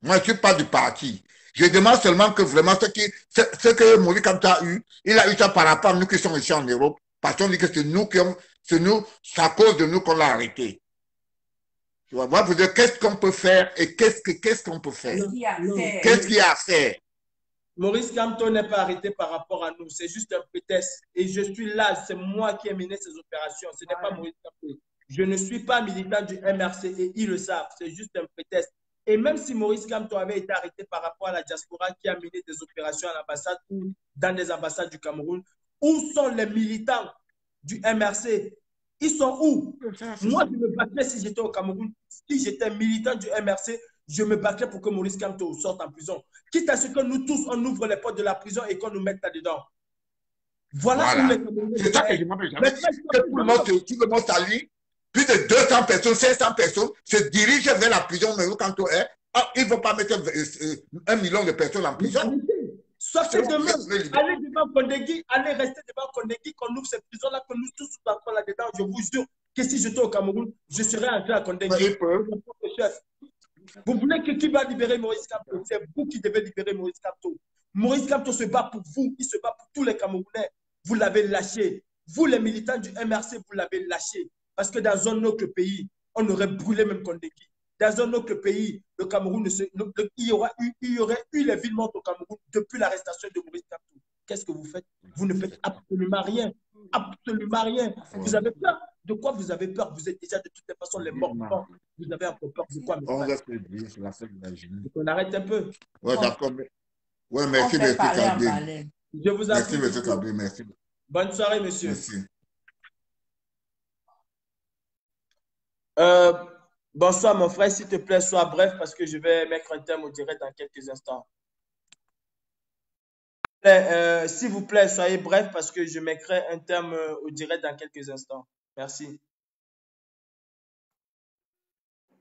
Moi, je ne suis pas du parti. Je demande seulement que vraiment ce que Maurice Kamto a eu, il a eu ça par rapport à nous qui sommes ici en Europe. Parce qu'on dit que c'est nous c'est à cause de nous qu'on l'a arrêté. Tu vois, moi, vous dites qu'est-ce qu'on peut faire et qu'est-ce qu'on peut faire? Qu'est-ce qu'il y a à faire? Maurice Kamto n'est pas arrêté par rapport à nous, c'est juste un prétexte. Et je suis là, c'est moi qui ai mené ces opérations, ce n'est pas Maurice Kamto. Je ne suis pas militant du MRC et ils le savent, c'est juste un prétexte. Et même si Maurice Kamto avait été arrêté par rapport à la diaspora qui a mené des opérations à l'ambassade ou dans des ambassades du Cameroun, où sont les militants du MRC? Ils sont où? Moi, je me battrais si j'étais au Cameroun. Si j'étais militant du MRC, je me battrais pour que Maurice Kamto sorte en prison. Quitte à ce que nous tous, on ouvre les portes de la prison et qu'on nous mette là-dedans. Voilà. C'est ça que je m'appelle. Tout le monde s'allie. Plus de 200 personnes, 500 personnes se dirigent vers la prison. Mais quand ils ne vont pas mettre 1 million de personnes en prison. Sauf que demain, allez devant Kondegui, allez rester devant Kondegui, qu'on ouvre cette prison-là, que nous tous sommes encore là-dedans. Je vous jure que si j'étais au Cameroun, je serais entré à Kondegui. Vous voulez que qui va libérer Maurice Kamto? C'est vous qui devez libérer Maurice Kamto. Maurice Kamto se bat pour vous, il se bat pour tous les Camerounais. Vous l'avez lâché. Vous, les militants du MRC, vous l'avez lâché. Parce que dans un autre pays, on aurait brûlé même Kondegui. Dans un autre pays, le Cameroun, il y aurait eu les villes mortes au Cameroun depuis l'arrestation de Maurice Kamto. Qu'est-ce que vous faites? Vous ne faites absolument rien. Absolument rien. Vous avez peur. De quoi vous avez peur? Vous êtes déjà de toutes les façons les morts. Vous avez un peu peur de quoi? On arrête un peu. Oui, d'accord. Oui, merci, monsieur Kabé. Je vous en prie. Merci, monsieur Kabé. Merci. Bonne soirée, monsieur. Merci. Bonsoir, mon frère. S'il te plaît, sois bref parce que je vais mettre un terme au direct dans quelques instants. S'il vous plaît, soyez bref parce que je mettrai un terme au direct dans quelques instants. Merci.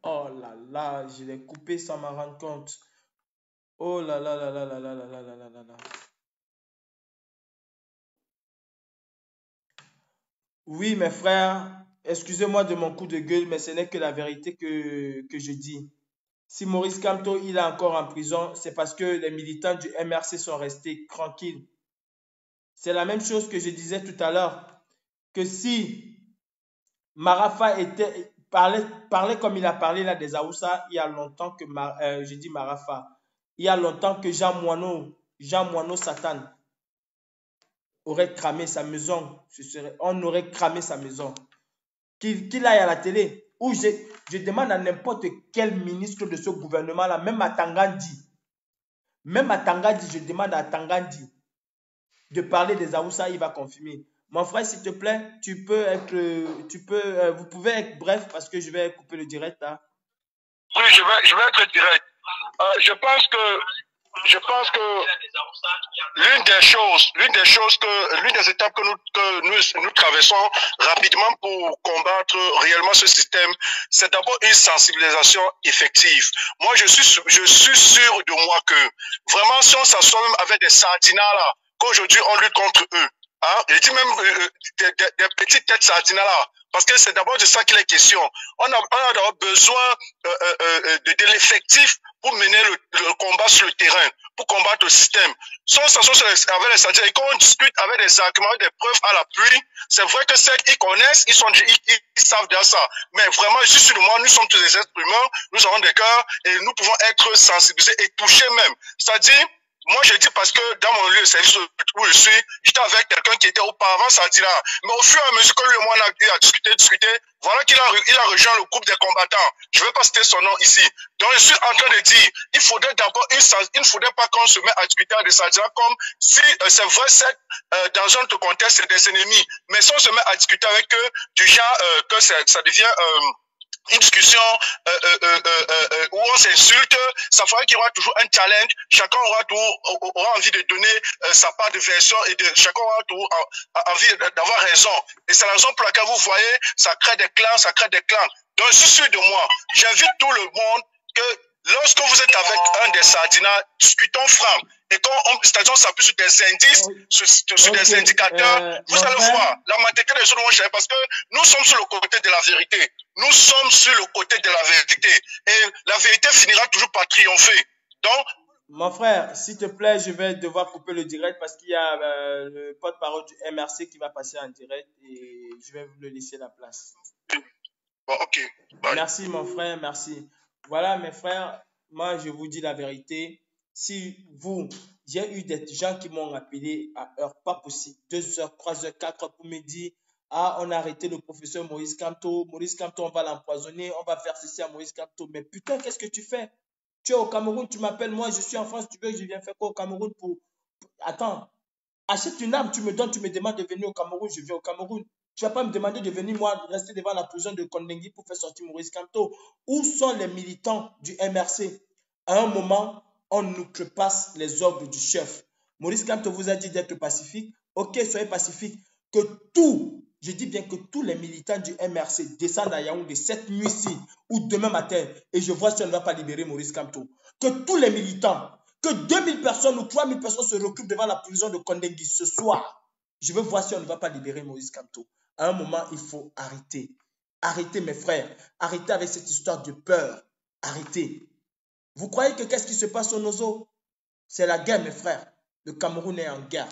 Oh là là, je l'ai coupé sans m'en rendre compte. Oh là là là là là là là là là là là. Oui, mes frères, excusez-moi de mon coup de gueule, mais ce n'est que la vérité que je dis. Si Maurice Kamto il est encore en prison, c'est parce que les militants du MRC sont restés tranquilles. C'est la même chose que je disais tout à l'heure, que si Marafa parlait comme il a parlé là des Aoussa, il y a longtemps que, je dis Marafa, il y a longtemps que Jean Moineau Satan aurait cramé sa maison. On aurait cramé sa maison. Qu'il aille à la télé. Ou je demande à n'importe quel ministre de ce gouvernement-là, même à Tangandi, je demande à Tangandi de parler des Aoussa, il va confirmer. Mon frère, s'il te plaît, vous pouvez être bref parce que je vais couper le direct là. Oui, je vais être direct. Je pense que l'une des étapes que nous traversons rapidement pour combattre réellement ce système, c'est d'abord une sensibilisation effective. Moi, je suis sûr de moi que vraiment, si on s'assoit même avec des sardinats là, qu'aujourd'hui on lutte contre eux, hein, je dis même des petites têtes sardinats là, parce que c'est d'abord de ça qu'il est question. On a d'abord besoin de l'effectif pour mener le combat sur le terrain, pour combattre le système. Si on s'assoit avec les sardinats et qu'on discute avec des arguments, des preuves à l'appui, c'est vrai que ceux qui connaissent, ils savent déjà ça. Mais vraiment, je suis sûr de moi, nous sommes tous des êtres humains, nous avons des cœurs et nous pouvons être sensibilisés et touchés même. C'est-à-dire, moi, je dis parce que dans mon lieu de service où je suis, j'étais avec quelqu'un qui était auparavant sardinat. Mais au fur et à mesure que lui et moi on a eu à discuter, voilà qu'il a rejoint le groupe des combattants. Je ne vais pas citer son nom ici. Donc, je suis en train de dire, il ne faudrait pas qu'on se mette à discuter avec des sardinats comme si c'est vrai, dans un autre contexte, c'est des ennemis. Mais si on se met à discuter avec eux, du genre que ça devient une discussion où on s'insulte, ça fera qu'il y aura toujours un challenge, chacun aura envie de donner sa part de version et chacun aura toujours envie d'avoir raison. Et c'est la raison pour laquelle vous voyez, ça crée des clans. Donc je suis sûr de moi, j'invite tout le monde que lorsque vous êtes avec un des Sardinats, discutons franc. Et quand c'est-à-dire on s'appuie sur des indices, sur des indicateurs, vous allez voir la majorité des choses vont changer parce que nous sommes sur le côté de la vérité. Nous sommes sur le côté de la vérité. Et la vérité finira toujours par triompher. Donc, mon frère, s'il te plaît, je vais devoir couper le direct parce qu'il y a le porte-parole du MRC qui va passer en direct et je vais vous le laisser la place. Bon, ok. Bye. Merci, mon frère, merci. Voilà, mes frères, moi, je vous dis la vérité. Si vous, j'ai eu des gens qui m'ont appelé à heure pas possible, 2h, 3h, 4h pour me dire, ah, on a arrêté le professeur Maurice Kamto, on va l'empoisonner, on va faire ceci à Maurice Kamto. Mais putain, qu'est-ce que tu fais? Tu es au Cameroun, tu m'appelles, moi, je suis en France, tu veux que je vienne faire quoi au Cameroun pour... Attends, achète une arme, tu me donnes, tu me demandes de venir au Cameroun, je viens au Cameroun. Tu ne vas pas me demander de venir, moi, rester devant la prison de Kondengui pour faire sortir Maurice Kamto. Où sont les militants du MRC? À un moment, on nous trépasse les ordres du chef. Maurice Kamto vous a dit d'être pacifique. Ok, soyez pacifique. Que tout, je dis bien que tous les militants du MRC descendent à Yaoundé cette nuit-ci ou demain matin et je vois si on ne va pas libérer Maurice Kamto. Que tous les militants, que 2000 personnes ou 3000 personnes se regroupent devant la prison de Kondengui ce soir. Je veux voir si on ne va pas libérer Maurice Kamto. À un moment, il faut arrêter. Arrêtez, mes frères. Arrêtez avec cette histoire de peur. Arrêtez. Vous croyez que qu'est-ce qui se passe au Nozo? C'est la guerre, mes frères. Le Cameroun est en guerre.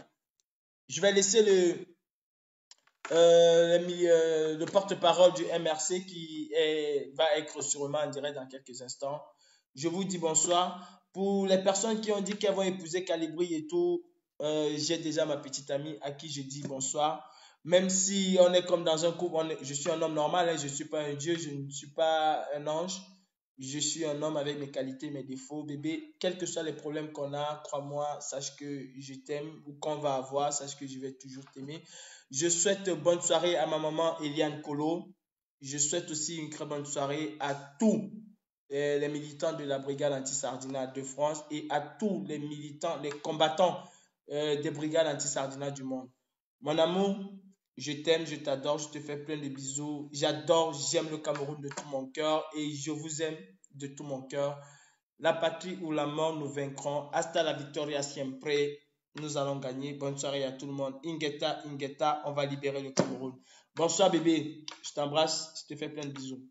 Je vais laisser le porte-parole du MRC qui va être sûrement en direct dans quelques instants. Je vous dis bonsoir. Pour les personnes qui ont dit qu'elles vont épouser Calibri et tout, j'ai déjà ma petite amie à qui je dis bonsoir. Même si on est comme dans un couple, je suis un homme normal, hein, je ne suis pas un dieu, je ne suis pas un ange. Je suis un homme avec mes qualités, mes défauts. Bébé, quels que soient les problèmes qu'on a, crois-moi, sache que je t'aime ou qu'on va avoir, sache que je vais toujours t'aimer. Je souhaite bonne soirée à ma maman Eliane Kolo. Je souhaite aussi une très bonne soirée à tous les militants de la brigade anti-Sardina de France et à tous les militants, les combattants des brigades anti-Sardina du monde. Mon amour, je t'aime, je t'adore, je te fais plein de bisous. J'adore, j'aime le Cameroun de tout mon cœur et je vous aime de tout mon cœur. La patrie ou la mort, nous vaincrons. Hasta la victoria siempre. Nous allons gagner. Bonne soirée à tout le monde. Ingeta, Ingeta, on va libérer le Cameroun. Bonsoir bébé, je t'embrasse, je te fais plein de bisous.